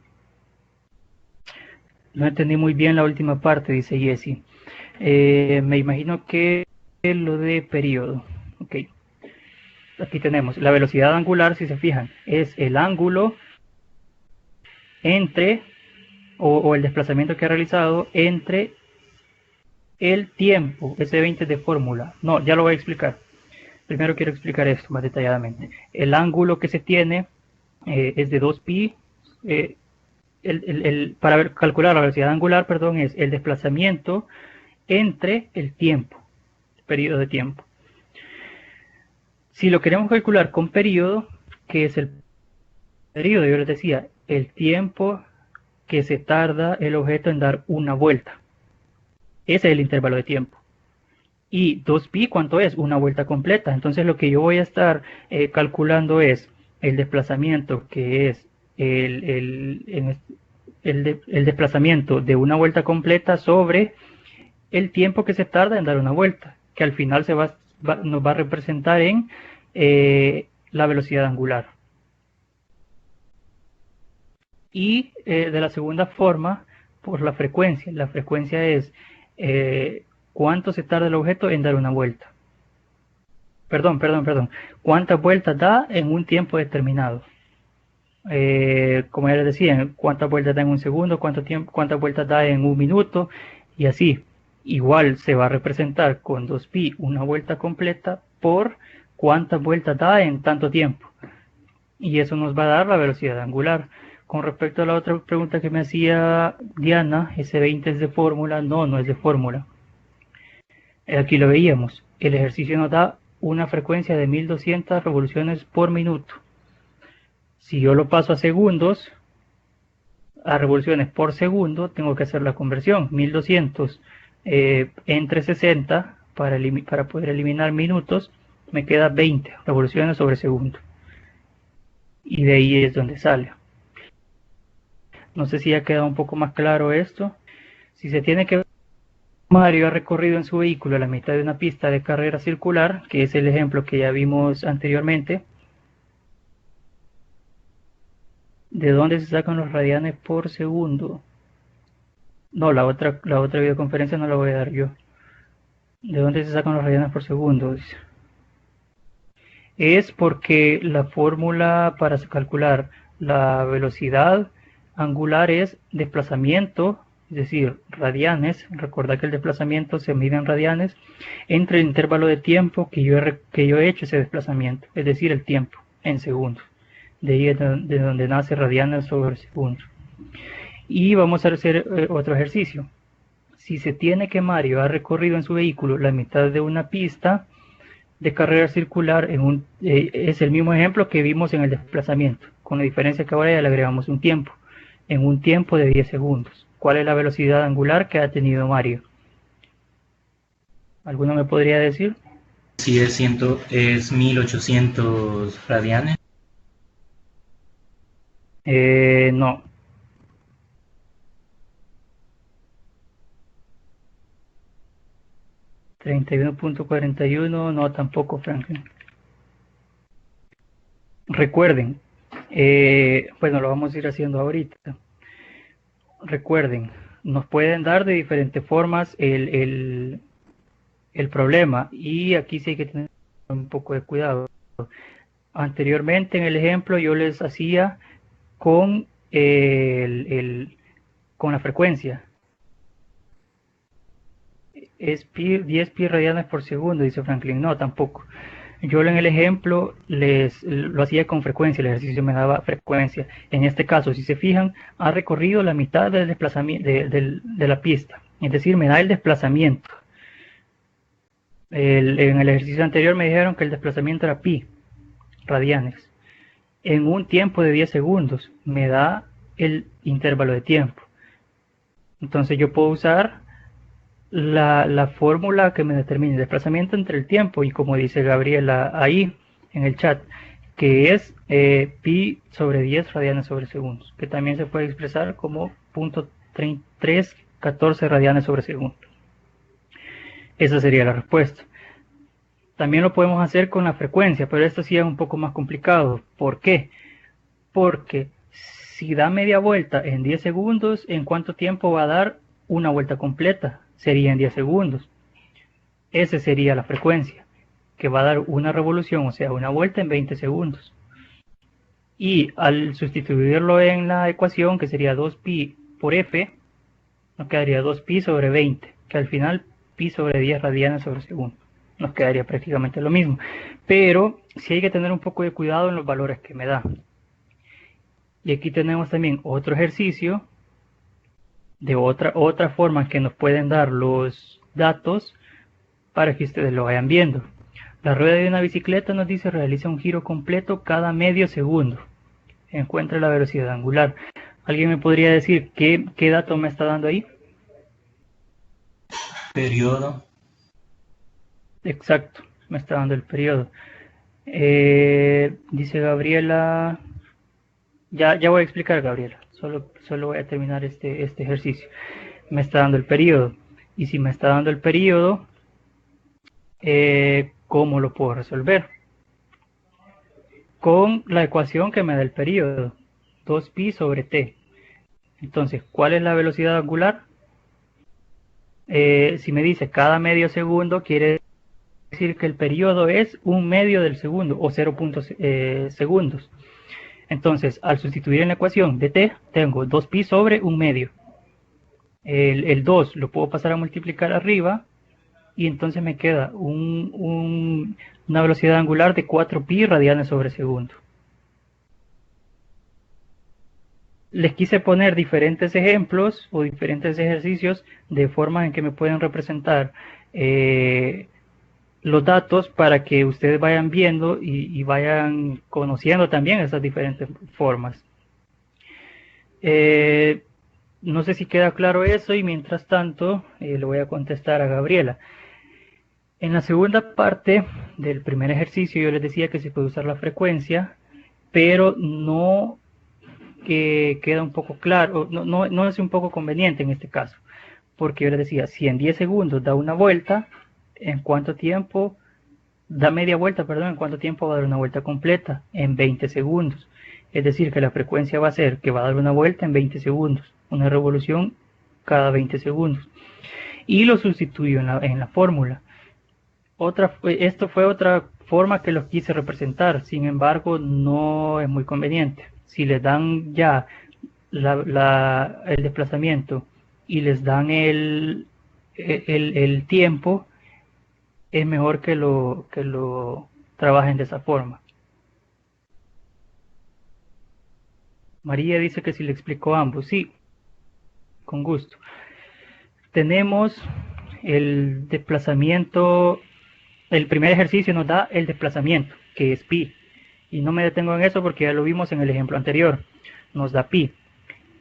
No entendí muy bien la última parte, dice Jessie. Me imagino que lo de periodo. Ok. Aquí tenemos la velocidad angular, si se fijan, es el ángulo entre, o el desplazamiento que ha realizado entre el tiempo. Ese 20 de fórmula. No, ya lo voy a explicar. Primero quiero explicar esto más detalladamente. El ángulo que se tiene es de 2pi. Para calcular la velocidad angular, perdón, es el desplazamiento entre el tiempo, el periodo de tiempo. Si lo queremos calcular con periodo, ¿qué es el periodo? Yo les decía, el tiempo que se tarda el objeto en dar una vuelta. Ese es el intervalo de tiempo. Y 2pi, ¿cuánto es? Una vuelta completa. Entonces lo que yo voy a estar calculando es el desplazamiento, que es el desplazamiento de una vuelta completa sobre el tiempo que se tarda en dar una vuelta, que al final nos va a representar en la velocidad angular. Y de la segunda forma, por la frecuencia. La frecuencia es cuánto se tarda el objeto en dar una vuelta. Perdón. ¿Cuántas vueltas da en un tiempo determinado? Como ya les decía, cuántas vueltas da en un segundo, cuántas vueltas da en un minuto, y así. Igual se va a representar con 2pi una vuelta completa por cuántas vueltas da en tanto tiempo. Y eso nos va a dar la velocidad angular. Con respecto a la otra pregunta que me hacía Diana, ese 20 es de fórmula. No es de fórmula. Aquí lo veíamos. El ejercicio nos da una frecuencia de 1200 revoluciones por minuto. Si yo lo paso a segundos, a revoluciones por segundo, tengo que hacer la conversión. 1200 entre 60 para poder eliminar minutos, me queda 20 revoluciones sobre segundo. Y de ahí es donde sale. No sé si ya queda un poco más claro esto. Si se tiene que... Mario ha recorrido en su vehículo la mitad de una pista de carrera circular, que es el ejemplo que ya vimos anteriormente. ¿De dónde se sacan los radianes por segundo? No, la otra videoconferencia no la voy a dar yo. ¿De dónde se sacan los radianes por segundo? Es porque la fórmula para calcular la velocidad angular es desplazamiento, es decir, radianes. Recordad que el desplazamiento se mide en radianes entre el intervalo de tiempo que yo he hecho ese desplazamiento, es decir, el tiempo en segundos. De ahí es de donde nace radianes sobre segundos. Y vamos a hacer otro ejercicio. Si se tiene que Mario ha recorrido en su vehículo la mitad de una pista de carrera circular, es el mismo ejemplo que vimos en el desplazamiento, con la diferencia que ahora ya le agregamos un tiempo, en un tiempo de 10 segundos. ¿Cuál es la velocidad angular que ha tenido Mario? ¿Alguno me podría decir? Si es 1800 radianes. No. $31.41, no, tampoco, Franklin. Recuerden, bueno, lo vamos a ir haciendo ahorita. Recuerden, nos pueden dar de diferentes formas el problema, y aquí sí hay que tener un poco de cuidado. Anteriormente en el ejemplo yo les hacía con con la frecuencia. es 10 pi radianes por segundo, dice Franklin. No, tampoco. Yo en el ejemplo lo hacía con frecuencia, el ejercicio me daba frecuencia. En este caso, si se fijan, ha recorrido la mitad del desplazamiento de la pista. Es decir, me da el desplazamiento. En el ejercicio anterior me dijeron que el desplazamiento era pi radianes. En un tiempo de 10 segundos me da el intervalo de tiempo. Entonces yo puedo usar la fórmula que me determine el desplazamiento entre el tiempo y como dice Gabriela ahí en el chat, que es pi sobre 10 radianes sobre segundos, que también se puede expresar como 0.314 radianes sobre segundo. Esa sería la respuesta. También lo podemos hacer con la frecuencia, pero esto sí es un poco más complicado. ¿Por qué? Porque si da media vuelta en 10 segundos, ¿en cuánto tiempo va a dar una vuelta completa? Sería en 10 segundos. Esa sería la frecuencia, que va a dar una revolución, o sea, una vuelta en 20 segundos. Y al sustituirlo en la ecuación, que sería 2pi por f, nos quedaría 2pi sobre 20, que al final pi sobre 10 radianes sobre segundo. Nos quedaría prácticamente lo mismo. Pero sí hay que tener un poco de cuidado en los valores que me da. Y aquí tenemos también otro ejercicio de otra forma que nos pueden dar los datos para que ustedes lo vayan viendo. La rueda de una bicicleta nos dice realiza un giro completo cada medio segundo. Encuentra la velocidad angular. ¿Alguien me podría decir qué dato me está dando ahí? Periodo. Exacto, me está dando el periodo. Dice Gabriela. Ya voy a explicar, Gabriela. Solo voy a terminar este ejercicio. Me está dando el periodo. Y si me está dando el periodo, ¿cómo lo puedo resolver? Con la ecuación que me da el periodo. 2pi sobre t. Entonces, ¿cuál es la velocidad angular? Si me dice cada medio segundo, quiere decir que el periodo es un medio del segundo o 0. Segundos. Entonces, al sustituir en la ecuación de t, tengo 2pi sobre un medio. El 2 lo puedo pasar a multiplicar arriba y entonces me queda una velocidad angular de 4pi radianes sobre segundo. Les quise poner diferentes ejemplos o diferentes ejercicios de forma en que me pueden representar los datos para que ustedes vayan viendo y vayan conociendo también esas diferentes formas. No sé si queda claro eso y mientras tanto le voy a contestar a Gabriela. En la segunda parte del primer ejercicio yo les decía que se puede usar la frecuencia, pero no queda un poco claro, no es un poco conveniente en este caso, porque yo les decía, si en 10 segundos da una vuelta, ¿en cuánto tiempo? Da media vuelta, perdón, ¿en cuánto tiempo va a dar una vuelta completa? En 20 segundos. Es decir, que la frecuencia va a ser que va a dar una vuelta en 20 segundos, una revolución cada 20 segundos. Y lo sustituyo en la fórmula. Esto fue otra forma que los quise representar, sin embargo, no es muy conveniente. Si les dan ya el desplazamiento y les dan el tiempo, es mejor que lo trabajen de esa forma. María dice que si le explicó ambos. Sí, con gusto. Tenemos el desplazamiento. El primer ejercicio nos da el desplazamiento, que es pi. Y no me detengo en eso porque ya lo vimos en el ejemplo anterior. Nos da pi.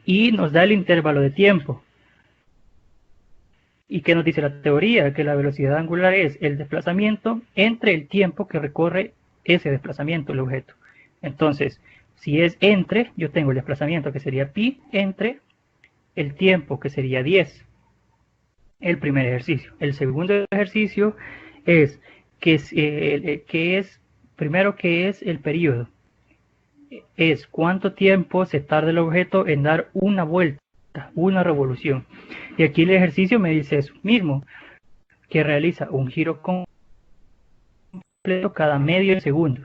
Y nos da el intervalo de tiempo. ¿Y qué nos dice la teoría? Que la velocidad angular es el desplazamiento entre el tiempo que recorre ese desplazamiento, el objeto. Entonces, si es entre, yo tengo el desplazamiento que sería pi entre el tiempo que sería 10. El primer ejercicio. El segundo ejercicio es primero que es el periodo. Es cuánto tiempo se tarda el objeto en dar una vuelta, una revolución. Y aquí el ejercicio me dice eso mismo, que realiza un giro completo cada medio segundo.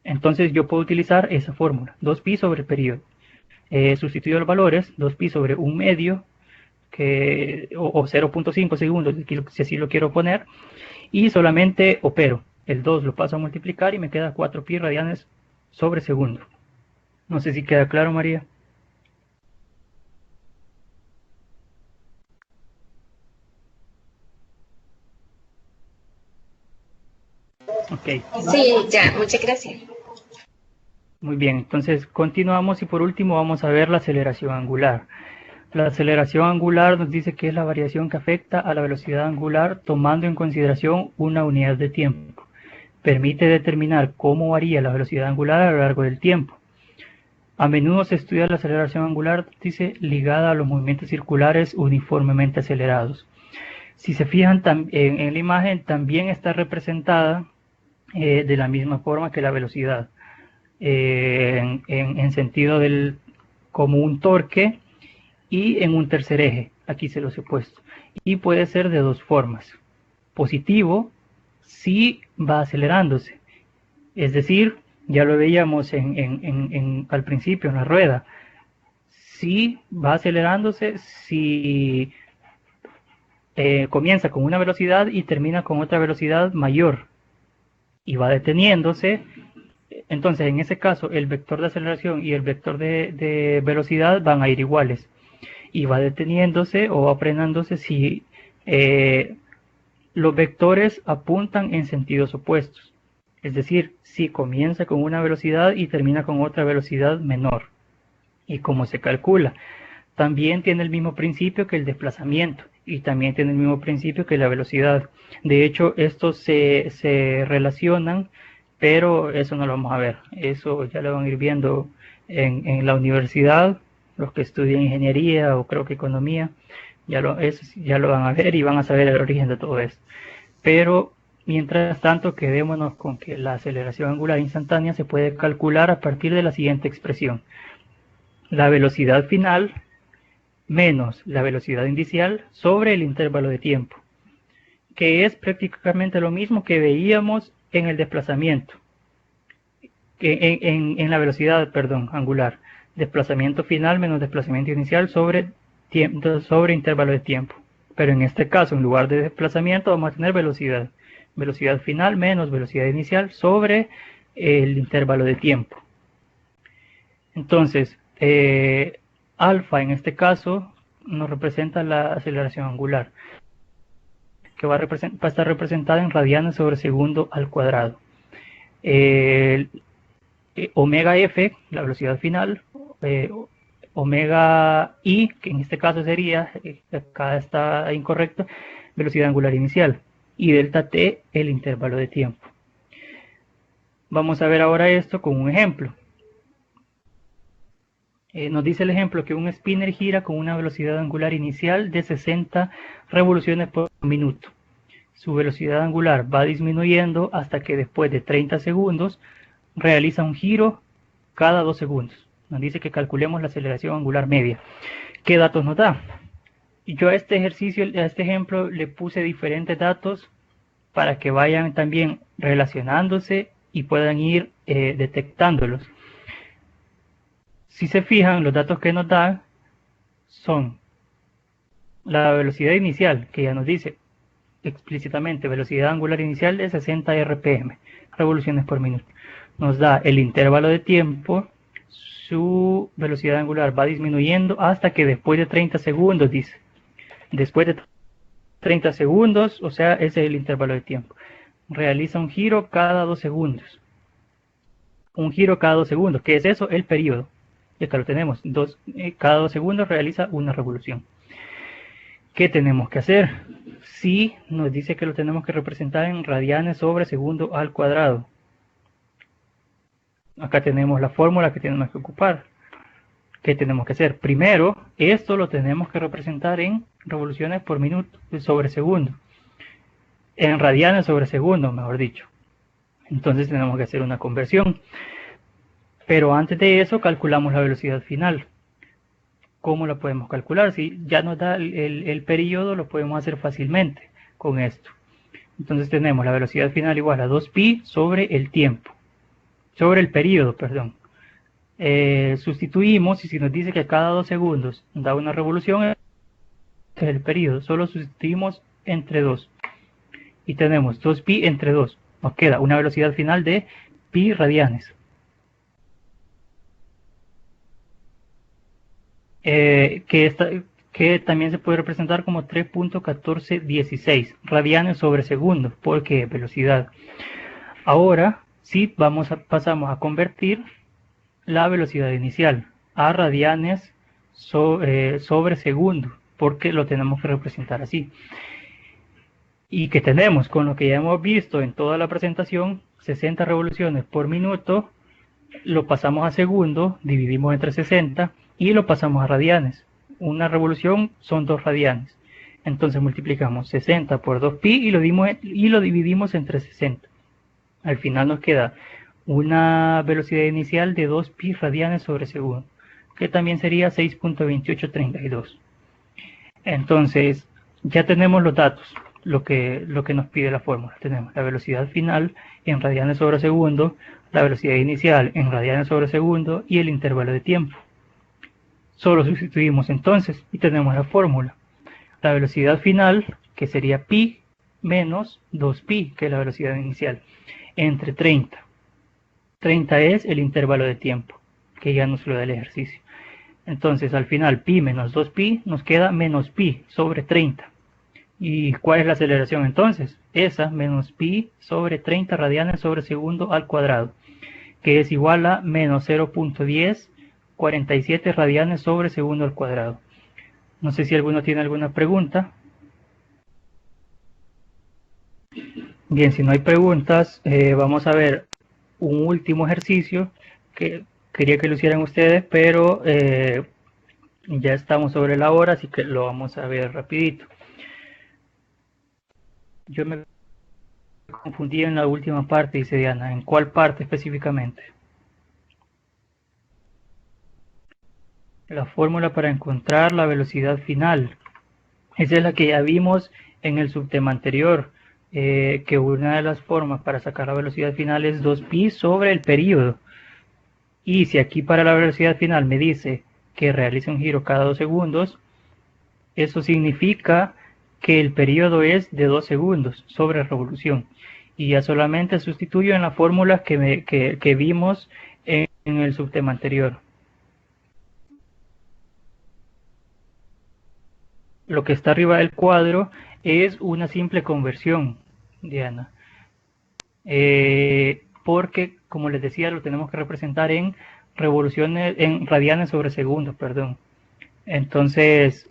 Entonces yo puedo utilizar esa fórmula, 2pi sobre el periodo. Sustituyo los valores, 2pi sobre un medio, o 0.5 segundos, si así lo quiero poner, y solamente opero. El 2 lo paso a multiplicar y me queda 4pi radianes sobre segundo. No sé si queda claro, María. Ok. Sí, ya, muchas gracias. Muy bien, entonces continuamos y por último vamos a ver la aceleración angular. La aceleración angular nos dice que es la variación que afecta a la velocidad angular tomando en consideración una unidad de tiempo. Permite determinar cómo varía la velocidad angular a lo largo del tiempo. A menudo se estudia la aceleración angular, dice, ligada a los movimientos circulares uniformemente acelerados. Si se fijan en la imagen, también está representada de la misma forma que la velocidad. En sentido como un torque y en un tercer eje, aquí se los he puesto, y puede ser de dos formas. Positivo, si va acelerándose, es decir, ya lo veíamos al principio en la rueda, si va acelerándose, si comienza con una velocidad y termina con otra velocidad mayor y va deteniéndose. Entonces, en ese caso, el vector de aceleración y el vector de velocidad van a ir iguales. Y va deteniéndose o va frenándose si los vectores apuntan en sentidos opuestos. Es decir, si comienza con una velocidad y termina con otra velocidad menor. ¿Y cómo se calcula? También tiene el mismo principio que el desplazamiento. Y también tiene el mismo principio que la velocidad. De hecho, estos se relacionan, pero eso no lo vamos a ver. Eso ya lo van a ir viendo en la universidad, los que estudian ingeniería o creo que economía, eso ya lo van a ver y van a saber el origen de todo esto. Pero mientras tanto, quedémonos con que la aceleración angular instantánea se puede calcular a partir de la siguiente expresión. La velocidad final menos la velocidad inicial sobre el intervalo de tiempo, que es prácticamente lo mismo que veíamos en el desplazamiento, en la velocidad, angular. Desplazamiento final menos desplazamiento inicial sobre intervalo de tiempo. Pero en este caso, en lugar de desplazamiento, vamos a tener velocidad. Velocidad final menos velocidad inicial sobre el intervalo de tiempo. Entonces, alfa en este caso nos representa la aceleración angular, que va a estar representada en radianes sobre segundo al cuadrado. Omega f, la velocidad final, omega i, que en este caso sería, acá está incorrecto, velocidad angular inicial, y delta t, el intervalo de tiempo. Vamos a ver ahora esto con un ejemplo. Nos dice el ejemplo que un spinner gira con una velocidad angular inicial de 60 revoluciones por minuto. Su velocidad angular va disminuyendo hasta que después de 30 segundos realiza un giro cada 2 segundos. Nos dice que calculemos la aceleración angular media. ¿Qué datos nos da? Yo a este ejercicio, a este ejemplo, le puse diferentes datos para que vayan también relacionándose y puedan ir detectándolos. Si se fijan, los datos que nos dan son la velocidad inicial, que ya nos dice explícitamente velocidad angular inicial de 60 rpm, revoluciones por minuto. Nos da el intervalo de tiempo, su velocidad angular va disminuyendo hasta que después de 30 segundos, dice. Después de 30 segundos, o sea, ese es el intervalo de tiempo. Realiza un giro cada 2 segundos. Un giro cada 2 segundos. ¿Qué es eso? El periodo. Y acá lo tenemos. Cada 2 segundos realiza una revolución. ¿Qué tenemos que hacer? Si nos dice que lo tenemos que representar en radianes sobre segundo al cuadrado. Acá tenemos la fórmula que tenemos que ocupar. ¿Qué tenemos que hacer? Primero, esto lo tenemos que representar en revoluciones por minuto sobre segundo. En radianes sobre segundo, mejor dicho. Entonces tenemos que hacer una conversión. Pero antes de eso calculamos la velocidad final. ¿Cómo la podemos calcular? Si ya nos da el periodo, lo podemos hacer fácilmente con esto. Entonces tenemos la velocidad final igual a 2pi sobre el tiempo. Sobre el periodo, perdón. Sustituimos y si nos dice que cada 2 segundos da una revolución, el periodo, solo sustituimos entre 2 y tenemos 2pi entre 2. Nos queda una velocidad final de pi radianes. Que también se puede representar como 3.1416 radianes sobre segundo, porque es velocidad. Ahora sí pasamos a convertir la velocidad inicial a radianes sobre segundo, porque lo tenemos que representar así. Y que tenemos, con lo que ya hemos visto en toda la presentación, 60 revoluciones por minuto, lo pasamos a segundo, dividimos entre 60 y lo pasamos a radianes. Una revolución son 2 radianes. Entonces multiplicamos 60 por 2pi y lo dividimos entre 60. Al final nos queda una velocidad inicial de 2pi radianes sobre segundo, que también sería 6.2832. Entonces ya tenemos los datos, lo que nos pide la fórmula. Tenemos la velocidad final en radianes sobre segundo, la velocidad inicial en radianes sobre segundo y el intervalo de tiempo. Solo sustituimos entonces y tenemos la fórmula. La velocidad final, que sería pi menos 2pi, que es la velocidad inicial, entre 30. 30 es el intervalo de tiempo, que ya nos lo da el ejercicio. Entonces al final pi menos 2pi nos queda menos pi sobre 30. ¿Y cuál es la aceleración entonces? Esa menos pi sobre 30 radianes sobre segundo al cuadrado, que es igual a menos 0.1047 radianes sobre segundo al cuadrado. No sé si alguno tiene alguna pregunta. Bien, si no hay preguntas, vamos a ver un último ejercicio que quería que lo hicieran ustedes, pero ya estamos sobre la hora, así que lo vamos a ver rapidito. Yo me confundí en la última parte, dice Diana. ¿En cuál parte específicamente? La fórmula para encontrar la velocidad final. Esa es la que ya vimos en el subtema anterior, que una de las formas para sacar la velocidad final es 2pi sobre el período. Y si aquí para la velocidad final me dice que realice un giro cada 2 segundos, eso significa que el periodo es de 2 segundos sobre revolución. Y ya solamente sustituyo en la fórmula que vimos en el subtema anterior. Lo que está arriba del cuadro es una simple conversión, Diana. Porque, como les decía, lo tenemos que representar en revoluciones, en radianes sobre segundo, perdón. Entonces,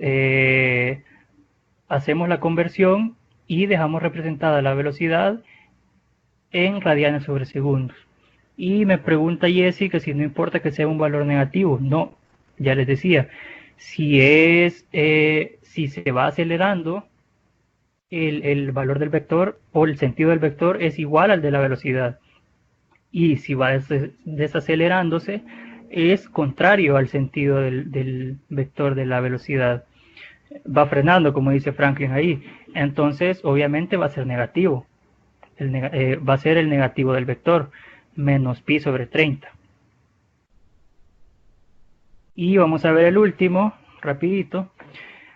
hacemos la conversión y dejamos representada la velocidad en radianes sobre segundos. Y me pregunta Jessy que si no importa que sea un valor negativo. No, ya les decía, si se va acelerando, el valor del vector o el sentido del vector es igual al de la velocidad. Y si va desacelerándose, es contrario al sentido del vector de la velocidad. Va frenando, como dice Franklin ahí. Entonces, obviamente va a ser negativo. Va a ser el negativo del vector, menos pi sobre 30. Y vamos a ver el último, rapidito.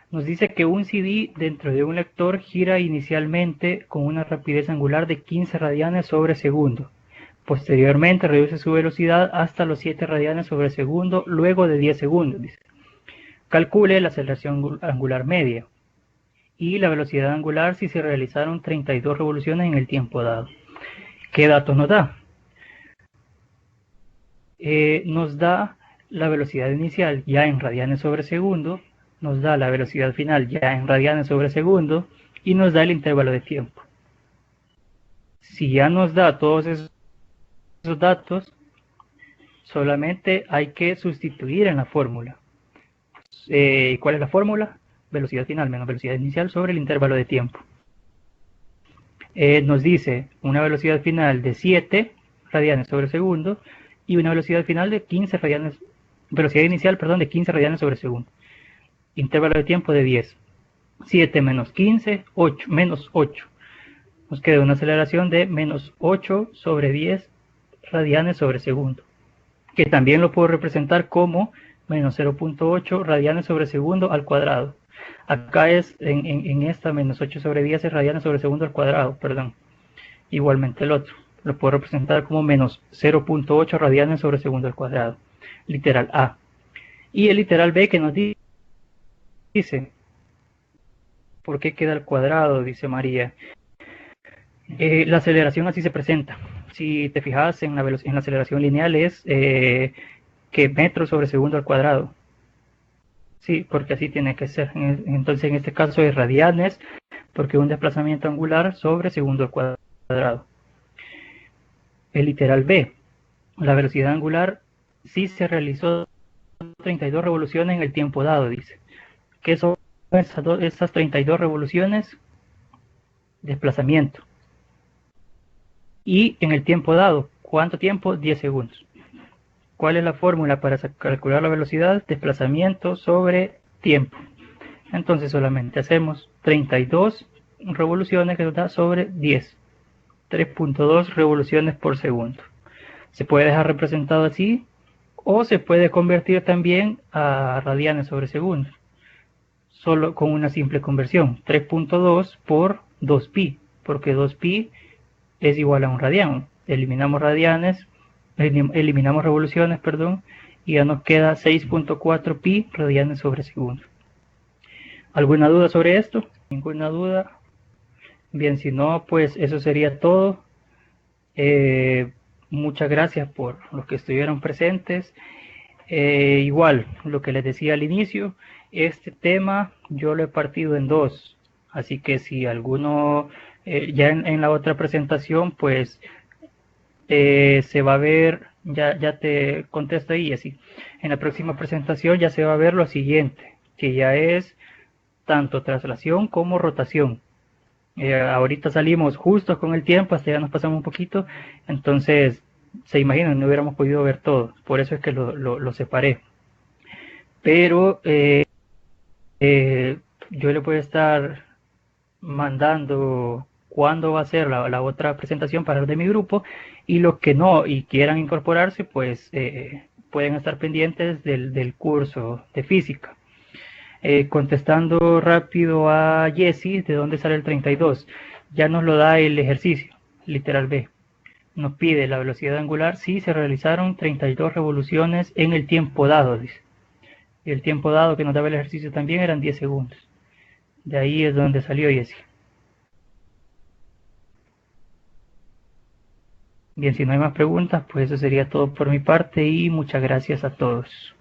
Nos dice que un CD dentro de un lector gira inicialmente con una rapidez angular de 15 radianes sobre segundo. Posteriormente reduce su velocidad hasta los 7 radianes sobre segundo luego de 10 segundos. Dice. Calcule la aceleración angular media y la velocidad angular si se realizaron 32 revoluciones en el tiempo dado. ¿Qué datos nos da? Nos da la velocidad inicial ya en radianes sobre segundo, nos da la velocidad final ya en radianes sobre segundo y nos da el intervalo de tiempo. Si ya nos da todos esos datos, solamente hay que sustituir en la fórmula. ¿Cuál es la fórmula? Velocidad final menos velocidad inicial sobre el intervalo de tiempo. Nos dice una velocidad final de 7 radianes sobre segundo y una velocidad final de 15 radianes, velocidad inicial, perdón, de 15 radianes sobre segundo. Intervalo de tiempo de 10. 7 menos 15, 8, menos 8. Nos queda una aceleración de menos 8 sobre 10 radianes sobre segundo, que también lo puedo representar como menos 0.8 radianes sobre segundo al cuadrado. Acá es en esta menos 8 sobre 10 es radianes sobre segundo al cuadrado, perdón. Igualmente el otro. Lo puedo representar como menos 0.8 radianes sobre segundo al cuadrado. Literal A. Y el literal B que nos dice, ¿por qué queda al cuadrado? Dice María. La aceleración así se presenta. Si te fijas en la aceleración lineal es que metros sobre segundo al cuadrado. Sí, porque así tiene que ser. Entonces en este caso es radianes, porque un desplazamiento angular sobre segundo al cuadrado. El literal B, la velocidad angular sí se realizó 32 revoluciones en el tiempo dado, dice. ¿Qué son esas 32 revoluciones? Desplazamiento. Y en el tiempo dado, ¿cuánto tiempo? 10 segundos. ¿Cuál es la fórmula para calcular la velocidad? Desplazamiento sobre tiempo. Entonces solamente hacemos 32 revoluciones que nos da sobre 10. 3.2 revoluciones por segundo. Se puede dejar representado así o se puede convertir también a radianes sobre segundo. Solo con una simple conversión. 3.2 por 2pi, porque 2pi es igual a un radián. Eliminamos revoluciones, perdón, y ya nos queda 6.4 pi radianes sobre segundo. ¿Alguna duda sobre esto? ¿Ninguna duda? Bien, si no, pues eso sería todo. Muchas gracias por los que estuvieron presentes. Igual, lo que les decía al inicio, este tema yo lo he partido en dos. Así que si alguno, ya en la otra presentación, pues se va a ver, ya te contesto ahí así. En la próxima presentación ya se va a ver lo siguiente, que ya es tanto traslación como rotación. Ahorita salimos justos con el tiempo, hasta ya nos pasamos un poquito, entonces se imaginan, no hubiéramos podido ver todo, por eso es que lo separé. Pero yo le voy a estar mandando cuándo va a ser la otra presentación para los de mi grupo, y los que no y quieran incorporarse, pues pueden estar pendientes del curso de física. Contestando rápido a Jessy, ¿de dónde sale el 32? Ya nos lo da el ejercicio, literal B. Nos pide la velocidad angular si se realizaron 32 revoluciones en el tiempo dado, dice. Y el tiempo dado que nos daba el ejercicio también eran 10 segundos. De ahí es donde salió Jessy. Bien, si no hay más preguntas, pues eso sería todo por mi parte y muchas gracias a todos.